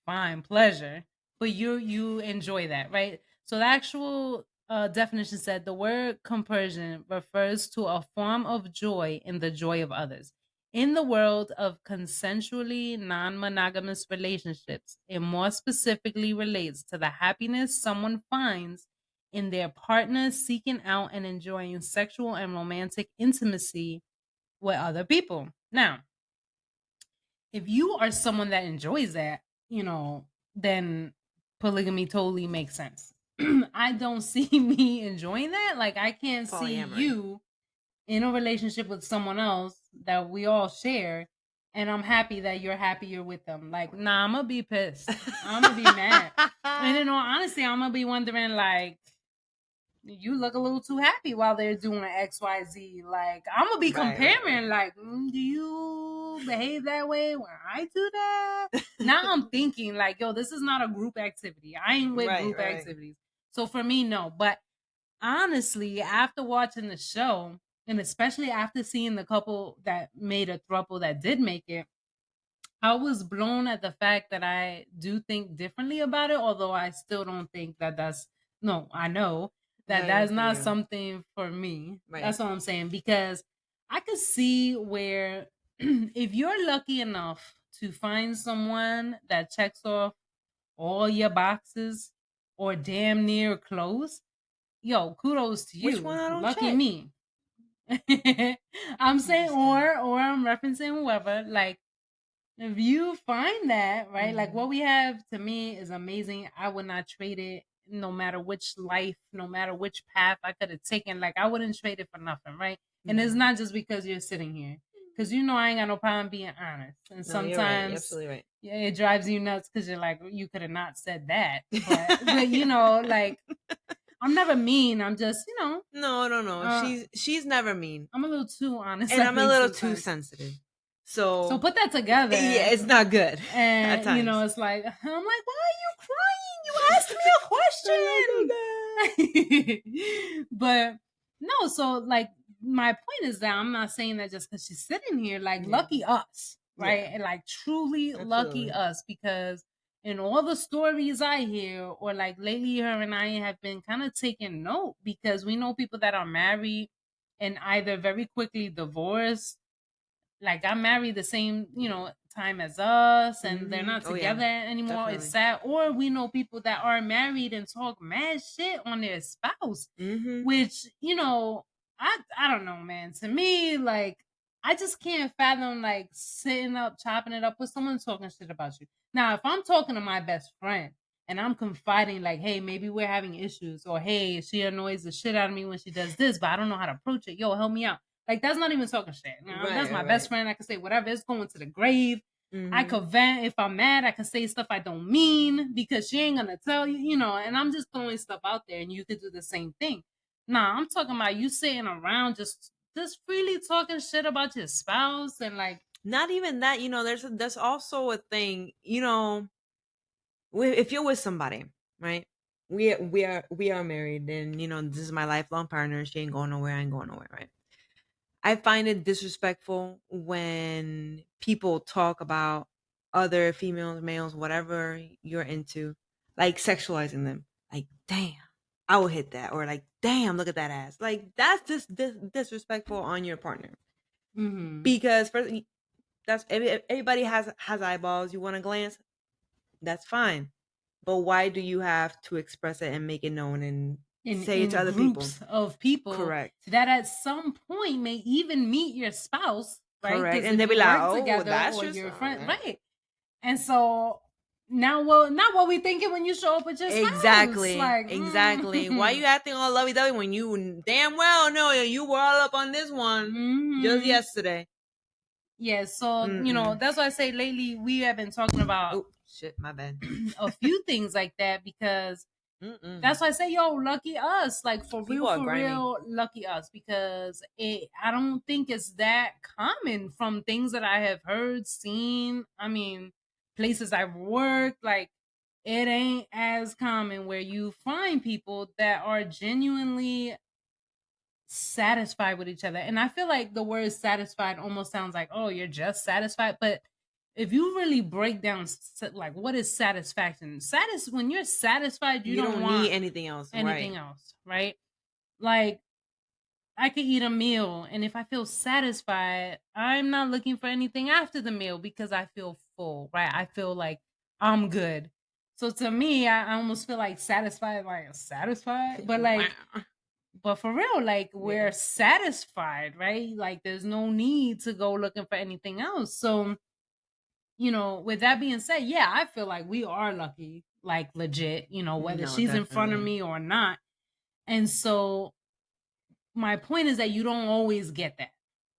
Speaker 2: find pleasure, but you enjoy that, right? So the actual definition said the word compersion refers to a form of joy in the joy of others. In the world of consensually non-monogamous relationships, it more specifically relates to the happiness someone finds in their partner seeking out and enjoying sexual and romantic intimacy with other people. Now, if you are someone that enjoys that, then polygamy totally makes sense. I don't see me enjoying that. Like, I can't see
Speaker 1: Polyamory.
Speaker 2: you in a relationship with someone else that we all share, and I'm happy that you're happy you're with them. Like, nah, I'm gonna be pissed. I'm gonna be mad. And in all honesty, I'm gonna be wondering, like, you look a little too happy while they're doing XYZ. Like, I'm gonna be comparing, like, do you behave that way when I do that? Now I'm thinking, like, yo, this is not a group activity. I ain't with group activities. So for me, no. But honestly, after watching the show, and especially after seeing the couple that made a throuple that did make it, I was blown at the fact that I do think differently about it, although I still don't think that I know that that's not something for me. Right. That's what I'm saying, because I could see where if you're lucky enough to find someone that checks off all your boxes or damn near close, yo, kudos to you.
Speaker 1: Which one I don't
Speaker 2: Lucky
Speaker 1: check?
Speaker 2: Me. I'm saying, or I'm referencing whoever, like, if you find that, right, like what we have to me is amazing. I would not trade it, no matter which life, no matter which path I could have taken. Like, I wouldn't trade it for nothing, right? And it's not just because you're sitting here, because I ain't got no problem being honest. And sometimes, you're right. You're absolutely right. Yeah, it drives you nuts because you're like, you could have not said that, but like, I'm never mean. I'm just,
Speaker 1: No. She's never mean.
Speaker 2: I'm a little too honest,
Speaker 1: and I'm a little too sensitive. So
Speaker 2: put that together.
Speaker 1: Yeah, it's not good.
Speaker 2: And it's like, I'm like, why are you crying? You asked me a question. But no, so like, my point is that I'm not saying that just because she's sitting here. Like, lucky us, right? Yeah. And like, truly lucky us, because in all the stories I hear, or like lately, her and I have been kind of taking note, because we know people that are married and either very quickly divorced, like, got married the same, time as us, and they're not together anymore. Definitely. It's sad. Or we know people that are married and talk mad shit on their spouse, which, I don't know, man. To me, like, I just can't fathom, like, sitting up, chopping it up with someone talking shit about you. Now, if I'm talking to my best friend and I'm confiding, like, hey, maybe we're having issues, or hey, she annoys the shit out of me when she does this, but I don't know how to approach it. Yo, help me out. Like, that's not even talking shit. That's my best friend. I can say whatever. It's going to the grave. I could vent if I'm mad. I can say stuff I don't mean because she ain't gonna tell you, and I'm just throwing stuff out there, and you could do the same thing. Nah, I'm talking about you sitting around just freely talking shit about your spouse, and like,
Speaker 1: not even that, there's also a thing, if you're with somebody, right? We are married, and this is my lifelong partner. She ain't going nowhere, I ain't going nowhere, right? I find it disrespectful when people talk about other females, males, whatever you're into, like sexualizing them. Like, damn, I will hit that, or like, damn, look at that ass. Like, that's just disrespectful on your partner. Because first, that's everybody has eyeballs. You want to glance, that's fine. But why do you have to express it and make it known and say it to
Speaker 2: in
Speaker 1: other people?
Speaker 2: groups of people
Speaker 1: Correct.
Speaker 2: that at some point may even meet your spouse, right?
Speaker 1: Correct.
Speaker 2: Because
Speaker 1: And
Speaker 2: if
Speaker 1: they'll be
Speaker 2: you
Speaker 1: like,
Speaker 2: work
Speaker 1: oh,
Speaker 2: together
Speaker 1: that's
Speaker 2: or
Speaker 1: just
Speaker 2: you're friends, right? And so now, well, not what we thinking when you show up with your spouse.
Speaker 1: Exactly.
Speaker 2: Like,
Speaker 1: Exactly. Why you acting all lovey dovey when you damn well know you were all up on this one just yesterday?
Speaker 2: Yeah, so that's why I say lately we have been talking about
Speaker 1: Oh shit, my bad.
Speaker 2: a few things like that, because that's why I say, yo, lucky us. Like, for
Speaker 1: People are grimy.
Speaker 2: real, lucky us. Because I don't think it's that common from things that I have heard, seen. I mean, places I've worked, like, it ain't as common where you find people that are genuinely satisfied with each other. And I feel like the word satisfied almost sounds like, oh, you're just satisfied. But if you really break down, like, what is satisfaction? When you're satisfied, you don't want
Speaker 1: need anything else.
Speaker 2: anything else, right? Like, I could eat a meal, and if I feel satisfied, I'm not looking for anything after the meal because I feel full, right? I feel like I'm good. So to me, I almost feel like satisfied, but like, but for real, like, we're satisfied, right? Like, there's no need to go looking for anything else. So, with that being said, yeah, I feel like we are lucky, like, legit, whether
Speaker 1: No,
Speaker 2: she's in front of
Speaker 1: definitely.
Speaker 2: me or not. And so my point is that you don't always get that,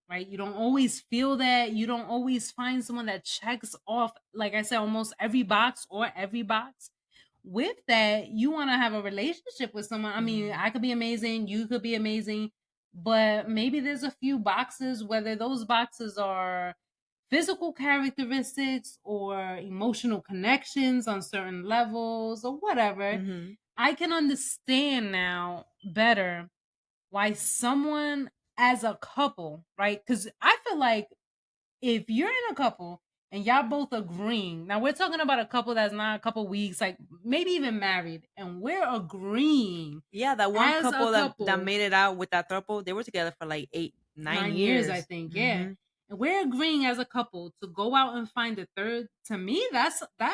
Speaker 2: right? You don't always feel that. You don't always find someone that checks off, like I said, almost every box or every box. With that, you want to have a relationship with someone. I mean, I could be amazing, you could be amazing, but maybe there's a few boxes, whether those boxes are physical characteristics or emotional connections on certain levels or whatever. I can understand now better why someone as a couple, right? Because I feel like if you're in a couple and y'all both agreeing, now we're talking about a couple that's not a couple weeks, like maybe even married, and we're agreeing.
Speaker 1: Yeah, that one
Speaker 2: As a
Speaker 1: couple that
Speaker 2: couple,
Speaker 1: made it out with that throuple, they were together for like 8, 9
Speaker 2: 9 years, I
Speaker 1: years.
Speaker 2: think. Yeah. And we're agreeing as a couple to go out and find a third. To me, that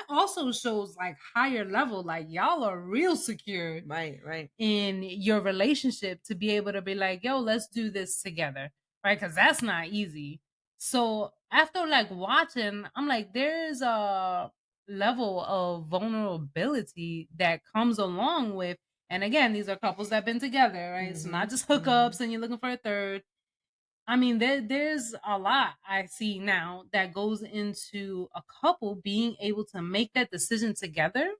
Speaker 2: also shows like higher level, like y'all are real secure
Speaker 1: Right.
Speaker 2: in your relationship to be able to be like, yo, let's do this together, right? Because that's not easy. So after like watching, I'm like, there's a level of vulnerability that comes along with, and again, these are couples that have been together, right? So not just hookups and you're looking for a third. I mean, there's a lot I see now that goes into a couple being able to make that decision together,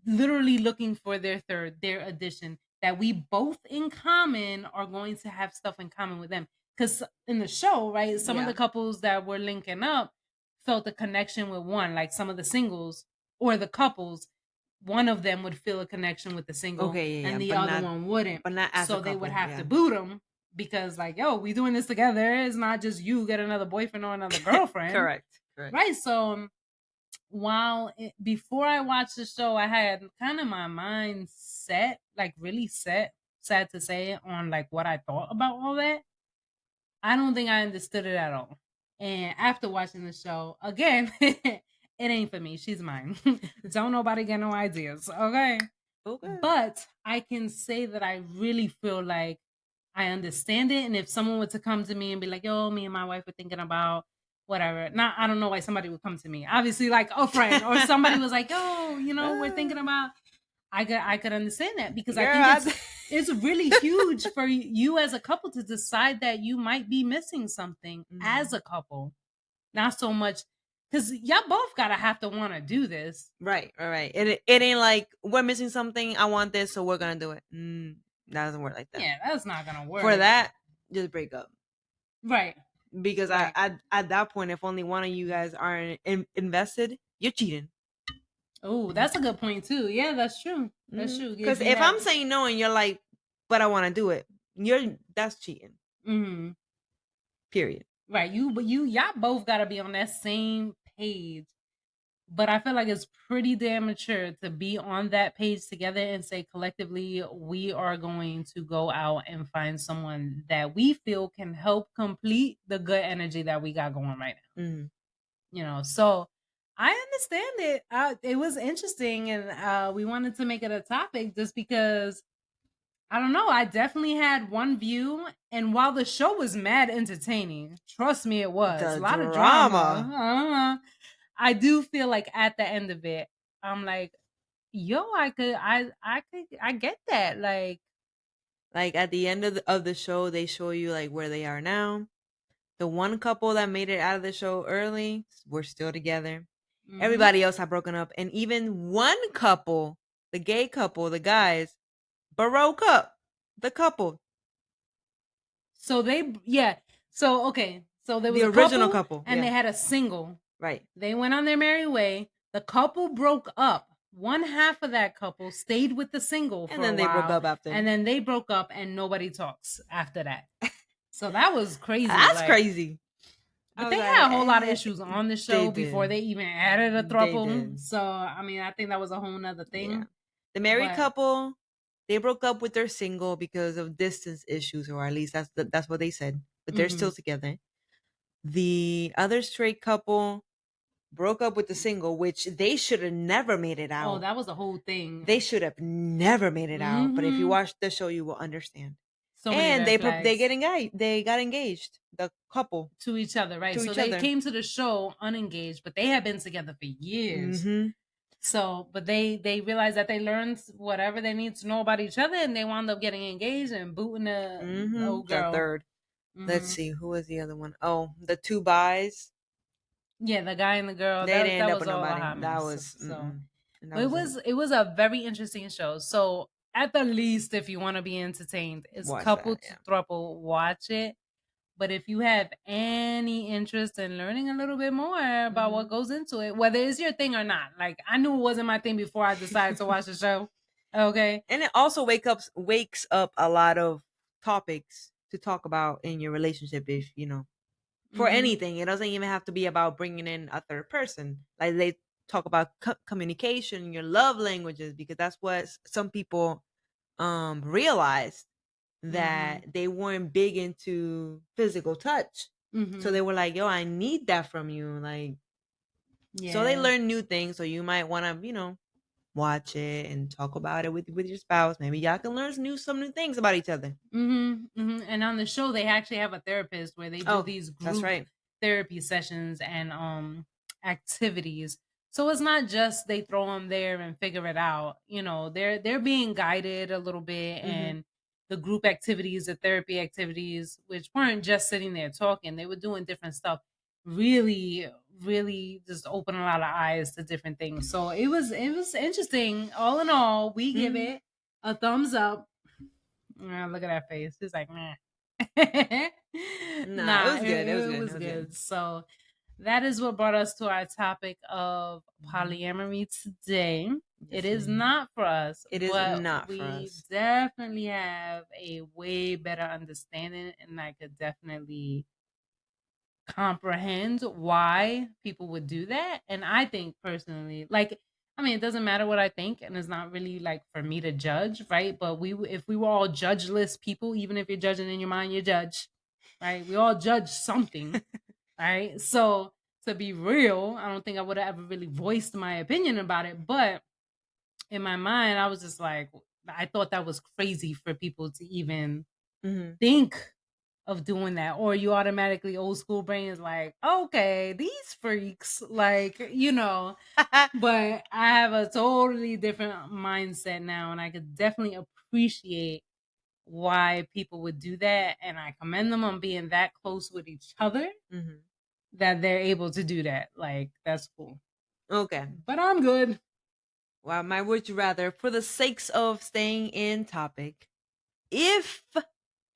Speaker 2: literally looking for their third, their addition, that we both in common are going to have stuff in common with them. Because in the show, right, some of the couples that were linking up felt a connection with one, like some of the singles or the couples, one of them would feel a connection with the single, and the other one wouldn't.
Speaker 1: But not as
Speaker 2: So
Speaker 1: a
Speaker 2: they would
Speaker 1: couple.
Speaker 2: have to boot them because, like, yo, we doing this together. It's not just you get another boyfriend or another girlfriend.
Speaker 1: Correct.
Speaker 2: Right. So before I watched the show, I had kind of my mind set, like really set, sad to say, on like what I thought about all that. I don't think I understood it at all. And after watching the show, again, it ain't for me. She's mine. Don't nobody get no ideas. Okay. But I can say that I really feel like I understand it. And if someone were to come to me and be like, yo, me and my wife are thinking about whatever. Not, I don't know why somebody would come to me. Obviously, like a friend or somebody was like, "Yo, we're thinking about." I could understand that because I
Speaker 1: Girl,
Speaker 2: think it's really huge for you as a couple to decide that you might be missing something as a couple. Not so much because y'all both gotta have to want to do this.
Speaker 1: right. It ain't like we're missing something. I want this, so we're gonna do it. That doesn't work like that.
Speaker 2: Yeah, that's not gonna work.
Speaker 1: For that, just break up.
Speaker 2: Right.
Speaker 1: Because
Speaker 2: Right.
Speaker 1: I at that point, if only one of you guys aren't invested, you're cheating.
Speaker 2: Oh, that's a good point too. Yeah, that's true. That's true.
Speaker 1: Because if I'm saying no and you're like, but I want to do it, that's cheating.
Speaker 2: Mm-hmm.
Speaker 1: Period.
Speaker 2: Right. Y'all both gotta be on that same page. But I feel like it's pretty damn mature to be on that page together and say collectively, we are going to go out and find someone that we feel can help complete the good energy that we got going right now. So I understand it. It was interesting, and we wanted to make it a topic just because I don't know. I definitely had one view, and while the show was mad entertaining, trust me, it was
Speaker 1: The
Speaker 2: a lot of
Speaker 1: drama.
Speaker 2: drama. I do feel like at the end of it, I'm like, yo, I get that.
Speaker 1: Like at the end of the show, they show you like where they are now. The one couple that made it out of the show early, we're still together. Everybody else had broken up, and even one couple, the gay couple, the guys, broke up. The couple,
Speaker 2: So okay. So there was
Speaker 1: the
Speaker 2: a
Speaker 1: original
Speaker 2: couple, and
Speaker 1: yeah.
Speaker 2: they had a single.
Speaker 1: Right.
Speaker 2: They went on their merry way. The couple broke up. One half of that couple stayed with the single for
Speaker 1: And then
Speaker 2: a
Speaker 1: they broke
Speaker 2: while,
Speaker 1: up after.
Speaker 2: and then they broke up, and nobody talks after that. So that was crazy.
Speaker 1: That's crazy.
Speaker 2: But they had a whole lot of issues on the show before they even added a throuple. So I mean, I think that was a whole nother thing.
Speaker 1: Yeah. The married couple, they broke up with their single because of distance issues, or at least that's what they said. But they're still together. The other straight couple broke up with the single, which they should have never made it out.
Speaker 2: Oh, that was a whole thing.
Speaker 1: They should have never made it out. But if you watch the show, you will understand. So and they got engaged, the couple,
Speaker 2: to each other, right? So they came to the show unengaged, but they had been together for years. So, but they realized that they learned whatever they need to know about each other, and they wound up getting engaged and booting the old girl.
Speaker 1: The third. Let's see, who was the other one? Oh, the two guys.
Speaker 2: Yeah, the guy and the girl.
Speaker 1: They didn't end up with nobody. That was so.
Speaker 2: It was a very interesting show. So at the least, if you want to be entertained, it's couple to throuple. Watch it. But if you have any interest in learning a little bit more about what goes into it, whether it's your thing or not, like I knew it wasn't my thing before I decided to watch the show. Okay.
Speaker 1: And it also wakes up a lot of topics to talk about in your relationship if, for anything. It doesn't even have to be about bringing in a third person. Like they talk about communication, your love languages, because that's what some people realized that they weren't big into physical touch. So they were like, yo, I need that from you. Like, so they learn new things. So you might want to, watch it and talk about it with your spouse. Maybe y'all can learn some new things about each other.
Speaker 2: And on the show, they actually have a therapist where they do these group therapy sessions and activities. So it's not just they throw them there and figure it out. They're being guided a little bit, and the group activities, the therapy activities, which weren't just sitting there talking, they were doing different stuff. Really, really just open a lot of eyes to different things. So it was interesting. All in all, we give it a thumbs up. Look at that face. It's like, nah.
Speaker 1: It was good. It was good.
Speaker 2: So that is what brought us to our topic of polyamory today. It is not for us.
Speaker 1: It is not for us.
Speaker 2: We definitely have a way better understanding, and I could definitely comprehend why people would do that. And I think personally, it doesn't matter what I think, and it's not really like for me to judge, right? But if we were all judgeless people, even if you're judging in your mind, you judge, right? We all judge something, right? So to be real, I don't think I would have ever really voiced my opinion about it, but in my mind, I was just like, I thought that was crazy for people to even think of doing that, or you automatically old school brain is like, okay, these freaks, like, but I have a totally different mindset now, and I could definitely appreciate why people would do that, and I commend them on being that close with each other that they're able to do that. Like, that's cool.
Speaker 1: Okay.
Speaker 2: But I'm good.
Speaker 1: Well, my would you rather, for the sakes of staying in topic, if,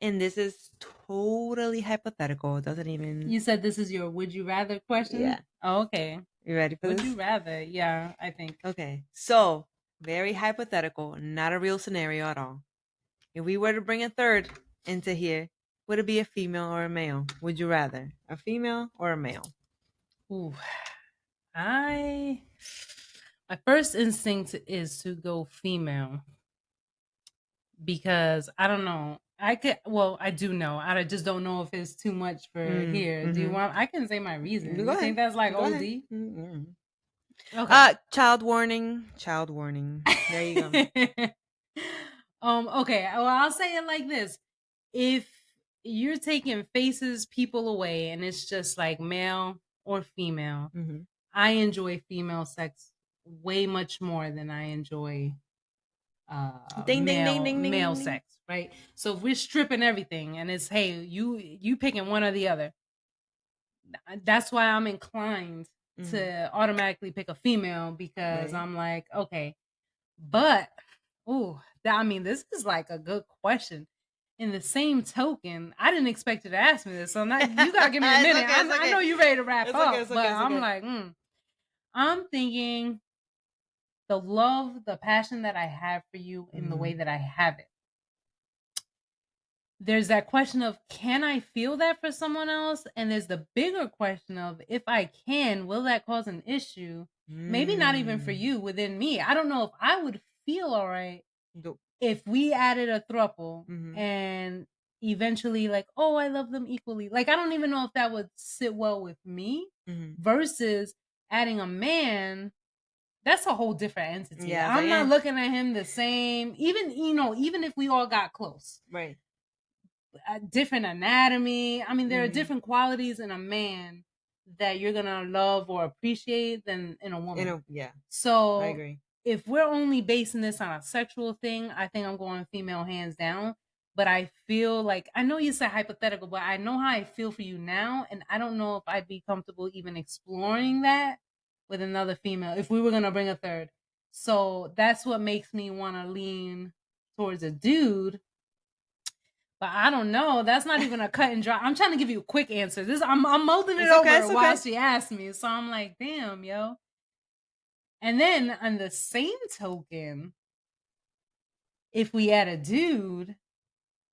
Speaker 1: and this is totally hypothetical, doesn't even.
Speaker 2: You said this is your would you rather question?
Speaker 1: Yeah.
Speaker 2: Oh, okay.
Speaker 1: You ready for
Speaker 2: Would
Speaker 1: this?
Speaker 2: you rather? Yeah, I think.
Speaker 1: Okay. So, very hypothetical, not a real scenario at all. If we were to bring a third into here, would it be a female or a male? Would you rather a female or a male?
Speaker 2: Ooh. My first instinct is to go female because I don't know. I do know. I just don't know if it's too much for here. Do you want? I can say my reason.
Speaker 1: Go
Speaker 2: You
Speaker 1: ahead.
Speaker 2: think that's like
Speaker 1: Go
Speaker 2: OD?
Speaker 1: ahead.
Speaker 2: Okay.
Speaker 1: Child warning. Child warning. There you go.
Speaker 2: Okay. Well, I'll say it like this: if you're taking faces, people away, and it's just like male or female, I enjoy female sex way much more than I enjoy male sex, right? So if we're stripping everything and it's, hey, you picking one or the other, that's why I'm inclined to automatically pick a female, because I'm like, okay. But this is like a good question. In the same token, I didn't expect you to ask me this, so now you gotta give me a minute.
Speaker 1: Okay,
Speaker 2: I know you're ready to wrap up, but I'm
Speaker 1: okay.
Speaker 2: like, I'm thinking the love, the passion that I have for you in the way that I have it. There's that question of, can I feel that for someone else? And there's the bigger question of, if I can, will that cause an issue? Maybe not even for you, within me. I don't know if I would feel all right if we added a throuple and eventually, like, oh, I love them equally. Like, I don't even know if that would sit well with me versus adding a man. That's a whole different entity. Yeah, I'm not looking at him the same. Even if we all got close,
Speaker 1: right?
Speaker 2: Different anatomy. I mean, there are different qualities in a man that you're gonna love or appreciate than in a woman. So
Speaker 1: I agree.
Speaker 2: If we're only basing this on a sexual thing, I think I'm going female hands down. But I feel like, I know you said hypothetical, but I know how I feel for you now, and I don't know if I'd be comfortable even exploring that with another female if we were gonna bring a third. So that's what makes me want to lean towards a dude. But I don't know. That's not even a cut and dry. I'm trying to give you a quick answer. I'm molding it over while she asked me. So I'm like, damn, yo. And then on the same token, if we add a dude,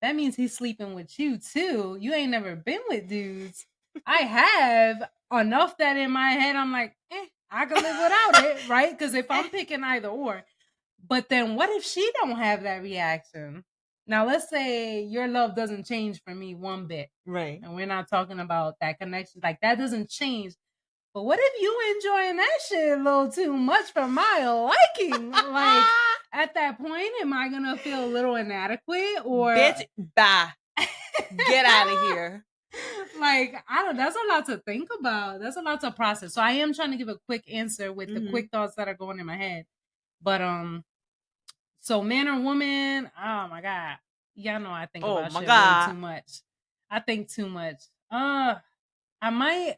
Speaker 2: that means he's sleeping with you too. You ain't never been with dudes. I have enough that in my head I'm like, I can live without it, right? Because if I'm picking either or. But then what if she don't have that reaction? Now, let's say your love doesn't change for me one bit.
Speaker 1: Right.
Speaker 2: And we're not talking about that connection. Like, that doesn't change. But what if you enjoying that shit a little too much for my liking? Like, at that point, am I going to feel a little inadequate? Or,
Speaker 1: bitch, bye. Get out of here.
Speaker 2: Like, that's a lot to think about. That's a lot to process. So I am trying to give a quick answer with the quick thoughts that are going in my head. But, so man or woman, oh my God. Y'all know I think about shit way too much. I think too much. I might.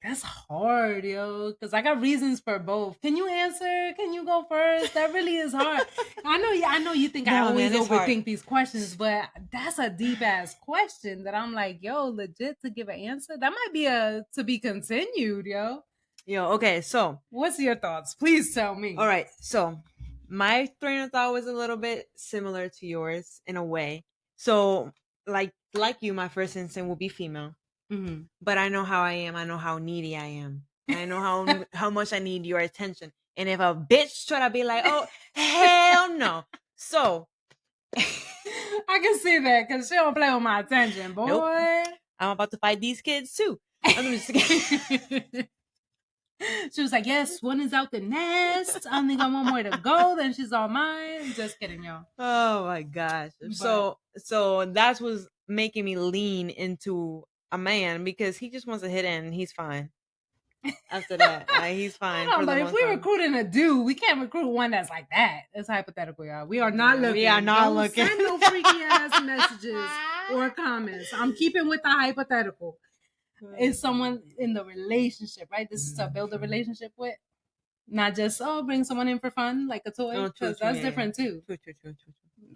Speaker 2: That's hard, yo. Because I got reasons for both. Can you answer? Can you go first? That really is hard. I know you think I always overthink these questions, but that's a deep ass question that I'm like, yo, legit to give an answer. That might be a to be continued, yo.
Speaker 1: Yo, okay, so
Speaker 2: what's your thoughts? Please tell me.
Speaker 1: All right, so my train of thought was a little bit similar to yours in a way. So, like you, my first instinct will be female. But I know how I am. I know how needy I am. I know how much I need your attention. And if a bitch try to be like, oh, hell no. So
Speaker 2: I can see that because she don't play with my attention, boy. Nope.
Speaker 1: I'm about to fight these kids too. I'm just kidding.
Speaker 2: She was like, yes, one is out the nest. I only got one more to go. Then she's all mine. Just kidding, y'all.
Speaker 1: Oh my gosh. So that was making me lean into a man because he just wants to hit in and he's fine. After that, he's fine.
Speaker 2: Hold on, but if we're recruiting a dude, we can't recruit one that's like that. It's hypothetical, y'all. We are not looking.
Speaker 1: We are not
Speaker 2: Don't
Speaker 1: looking.
Speaker 2: Send no freaky ass messages or comments. I'm keeping with the hypothetical. Is someone in the relationship, right? This is to build a relationship with. Not just bring someone in for fun like a toy, because that's different too. True.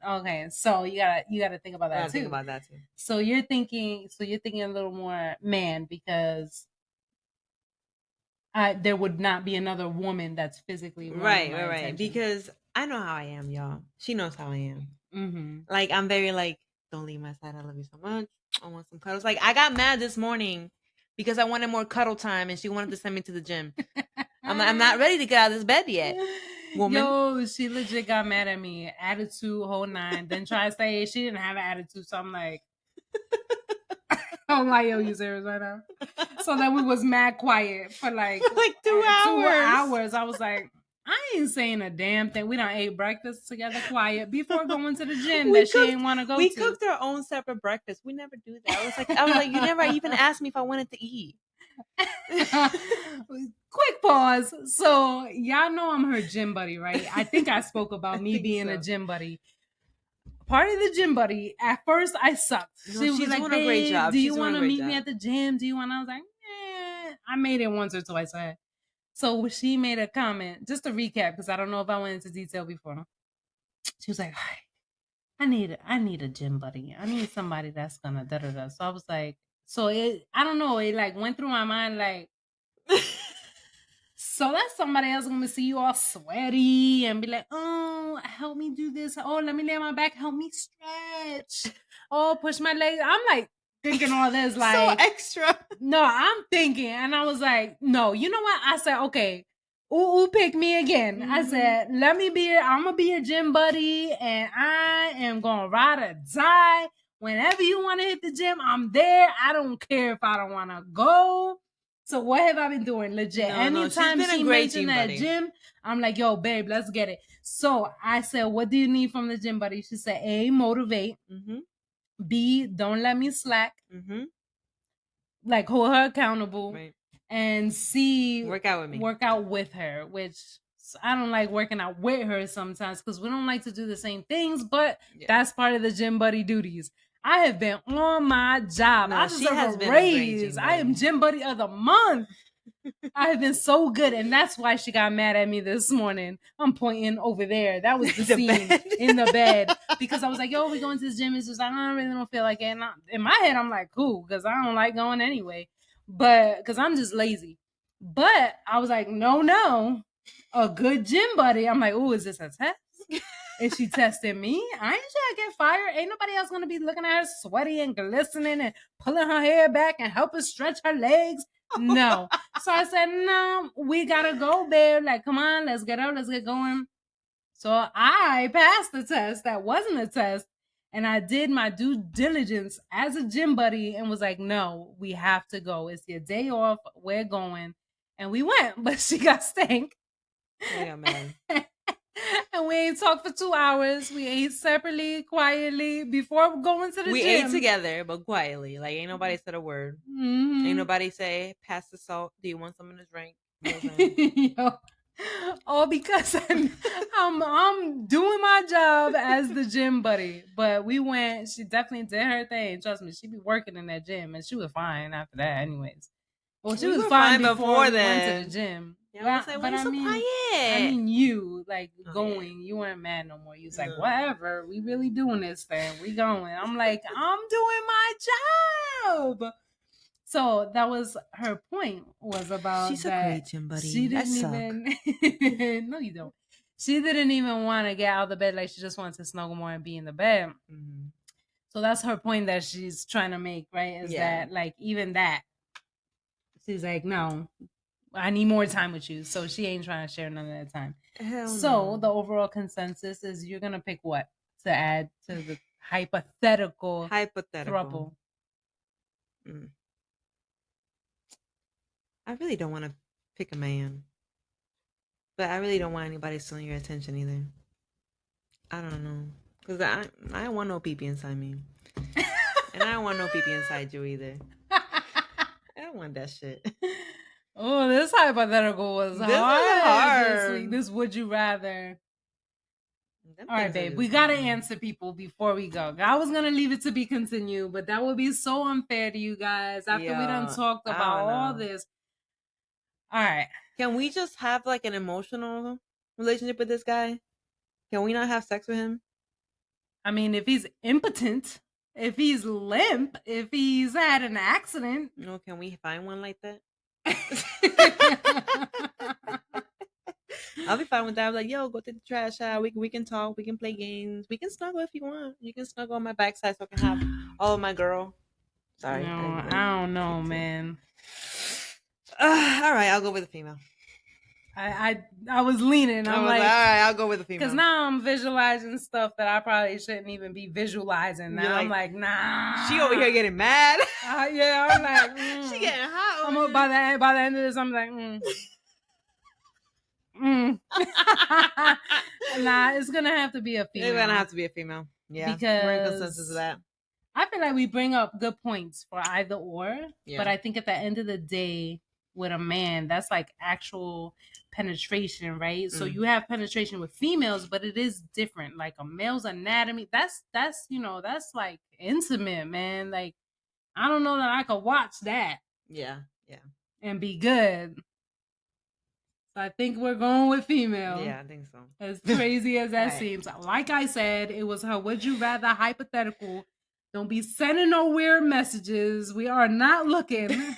Speaker 2: Okay, so you gotta think about that too.
Speaker 1: Think about that too.
Speaker 2: So you're thinking a little more man because there would not be another woman that's physically
Speaker 1: right. Because I know how I am, y'all. She knows how I am.
Speaker 2: Mm-hmm.
Speaker 1: Like I'm very like, don't leave my side. I love you so much. I want some cuddles. Like I got mad this morning because I wanted more cuddle time, and she wanted to send me to the gym. I'm not ready to get out of this bed yet, woman.
Speaker 2: Yo, she legit got mad at me. Attitude, whole 9. Then try to say she didn't have an attitude. So I'm like, I'm like, yo, you serious right now? So then we was mad quiet for like
Speaker 1: 2
Speaker 2: hours. I was like, I ain't saying a damn thing. We done ate breakfast together quiet before going to the gym she didn't want to go to.
Speaker 1: We cooked our own separate breakfast. We never do that. I was like, you never even asked me if I wanted to eat.
Speaker 2: Quick pause. So y'all know I'm her gym buddy, right? I think I spoke about me being a gym buddy. Part of the gym buddy. At first, I sucked.
Speaker 1: No, she's like, doing a great job.
Speaker 2: Do you want to meet me at the gym? Do you want? I was like, I made it once or twice. So she made a comment. Just to recap, because I don't know if I went into detail before. She was like, I need a gym buddy. I need somebody that's gonna da da da. So I was like, I don't know. It like went through my mind like. So that's somebody else gonna see you all sweaty and be like, oh, help me do this. Oh, let me lay on my back. Help me stretch. Oh, push my legs. I'm like thinking all this like
Speaker 1: so extra.
Speaker 2: No, I'm thinking, and I was like, no, you know what? I said, okay, pick me again. Mm-hmm. I said, I'm gonna be your gym buddy, and I am gonna ride or die. Whenever you want to hit the gym, I'm there. I don't care if I don't want to go. So what have I been doing? Legit. Anytime she mentioned that gym, I'm like, yo, babe, let's get it. So I said, what do you need from the gym buddy? She said, A, motivate. Mm-hmm. B, don't let me slack. Mm-hmm. Like hold her accountable. Right. And C,
Speaker 1: work out
Speaker 2: with her, which I don't like working out with her sometimes because we don't like to do the same things, but that's part of the gym buddy duties. I have been on my job. I deserve a raise. I am gym buddy of the month. I have been so good, and that's why she got mad at me this morning. I'm pointing over there. That was the scene in the bed because I was like, "Yo, we going to this gym." It's just like I really don't feel like it. And in my head, I'm like, "Cool," because I don't like going anyway, but because I'm just lazy. But I was like, "No, a good gym buddy." I'm like, "Oh, is this a test? Is she testing me? I ain't trying to get fired. Ain't nobody else gonna be looking at her sweaty and glistening and pulling her hair back and helping stretch her legs." No. So I said, no, we gotta go, babe. Like, come on, let's get up, let's get going. So I passed the test. That wasn't a test. And I did my due diligence as a gym buddy and was like, no, we have to go. It's your day off. We're going. And we went, but she got stank.
Speaker 1: Yeah, man.
Speaker 2: And we ain't talked for 2 hours. We ate separately, quietly, before going to the gym.
Speaker 1: We ate together, but quietly. Like, ain't nobody said a word. Mm-hmm. Ain't nobody say, pass the salt. Do you want something to drink?
Speaker 2: Yo. All because I'm doing my job as the gym buddy. But we went, she definitely did her thing. Trust me, she be working in that gym, and she was fine after that anyways. Well, she was fine before we went to the gym.
Speaker 1: Yeah, I was like, why are you so quiet?
Speaker 2: I mean, you going. You weren't mad no more. You was like, whatever. We really doing this thing. We going. I'm like, I'm doing my job. So that was her point. Was about
Speaker 1: she's
Speaker 2: that.
Speaker 1: A great gym buddy.
Speaker 2: She didn't even. No, you don't. She didn't even want to get out of the bed. Like she just wanted to snuggle more and be in the bed. Mm-hmm. So that's her point that she's trying to make, right? Is that like even that. She's like, no, I need more time with you. So she ain't trying to share none of that time. So the overall consensus is you're going to pick what to add to the hypothetical throuple.
Speaker 1: I really don't want to Pick a man. But I really don't want anybody stealing your attention either. I don't know. Because I don't want no pee inside me. And I don't want no pee inside you either. I don't want that shit.
Speaker 2: Oh, this hypothetical was
Speaker 1: This was
Speaker 2: hard this
Speaker 1: hard.
Speaker 2: week. This would you rather.
Speaker 1: Them
Speaker 2: All right,
Speaker 1: things are
Speaker 2: babe. We
Speaker 1: just
Speaker 2: gotta
Speaker 1: hard.
Speaker 2: answer people before we go. I was gonna leave it to be continued, but that would be so unfair to you guys after we done
Speaker 1: Yeah,
Speaker 2: talked
Speaker 1: I
Speaker 2: about
Speaker 1: don't
Speaker 2: all
Speaker 1: know.
Speaker 2: this. All right.
Speaker 1: Can we just have like an emotional relationship with this guy? Can we not have sex with him?
Speaker 2: I mean, if he's impotent, if he's limp, if he's had an accident.
Speaker 1: No, can we find one like that? I'll be fine with that. I'm like, yo, go take the trash out. We can talk. We can play games. We can snuggle if you want. You can snuggle on my backside so I can have all of my girl. Sorry.
Speaker 2: No,
Speaker 1: I
Speaker 2: don't know, man.
Speaker 1: All right, I'll go with a female.
Speaker 2: I was leaning. I'm like,
Speaker 1: all right, I'll go with a female.
Speaker 2: Because now I'm visualizing stuff that I probably shouldn't even be visualizing. Now I'm like, nah.
Speaker 1: She over here getting mad.
Speaker 2: Yeah, I'm like,
Speaker 1: she getting hot.
Speaker 2: I'm by the end of this, I'm like, nah, it's gonna have to be a female.
Speaker 1: It's gonna have to be a female. Yeah,
Speaker 2: because
Speaker 1: we're in consensus of that.
Speaker 2: I feel like we bring up good points for either or, but I think at the end of the day, with a man, that's like actual penetration, right? So you have penetration with females, but it is different. Like a male's anatomy, that's that's like intimate, man. Like I don't know that I could watch that.
Speaker 1: Yeah.
Speaker 2: And be good. So I think we're going with female.
Speaker 1: Yeah, I think so.
Speaker 2: As crazy as that seems. Like I said, it was her would you rather hypothetical. Don't be sending no weird messages. We are not looking.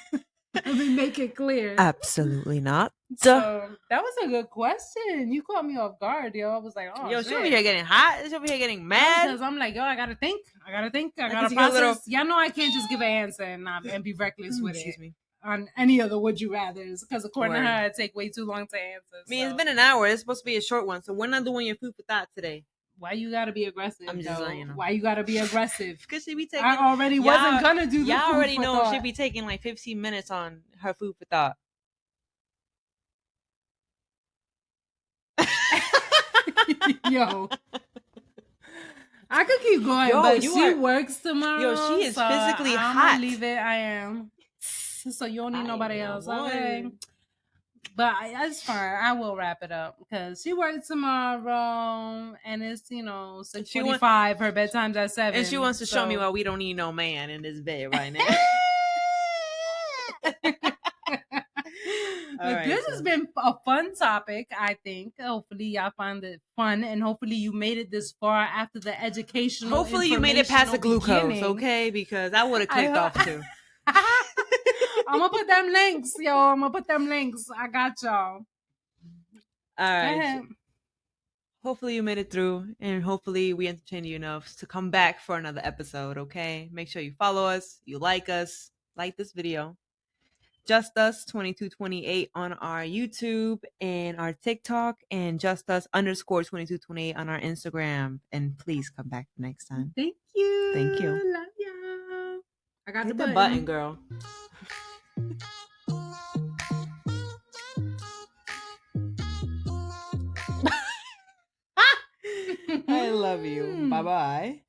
Speaker 2: Let me make it clear.
Speaker 1: Absolutely not.
Speaker 2: So that was a good question. You caught me off guard, yo. I was like, oh,
Speaker 1: she over here getting hot. She over here getting mad.
Speaker 2: Because I'm like, yo, I gotta think. I gotta process. Y'all know I can't just give an answer and be reckless with
Speaker 1: Excuse me.
Speaker 2: On any of the would you rathers. Because according to her, it take way too long to answer.
Speaker 1: I mean, it's been an hour. It's supposed to be a short one. So we're not doing your food for thought today.
Speaker 2: Why you gotta be aggressive?
Speaker 1: I'm just letting you know.
Speaker 2: Why you gotta be aggressive?
Speaker 1: Because she be taking.
Speaker 2: I already wasn't gonna do the
Speaker 1: y'all
Speaker 2: food
Speaker 1: already
Speaker 2: for
Speaker 1: know
Speaker 2: thought.
Speaker 1: she'd be taking like 15 minutes on her food for thought.
Speaker 2: Yo. I could keep going, but she works tomorrow.
Speaker 1: Yo, she is physically
Speaker 2: I'm
Speaker 1: hot.
Speaker 2: Gonna leave it. I am. So you don't need nobody else. Okay. But it's fine. I will wrap it up because she works tomorrow and it's 6:45. Her bedtime's at 7.
Speaker 1: And she wants to show me why we don't need no man in this bed right now.
Speaker 2: This has been a fun topic, I think. Hopefully y'all find it fun and hopefully you made it this far after the educational.
Speaker 1: Hopefully you made it past the glucose, okay? Because I would have clicked off too.
Speaker 2: I'm gonna put them links, yo. I got y'all.
Speaker 1: All right. Hopefully you made it through and hopefully we entertained you enough to come back for another episode, okay? Make sure you follow us, you like us, like this video. Just Us 2228 on our YouTube and our TikTok and Just Us _2228 on our Instagram. And please come back next time.
Speaker 2: Thank you.
Speaker 1: Thank you.
Speaker 2: Love y'all. I got
Speaker 1: Hit
Speaker 2: the
Speaker 1: button, girl. I love you. Bye-bye.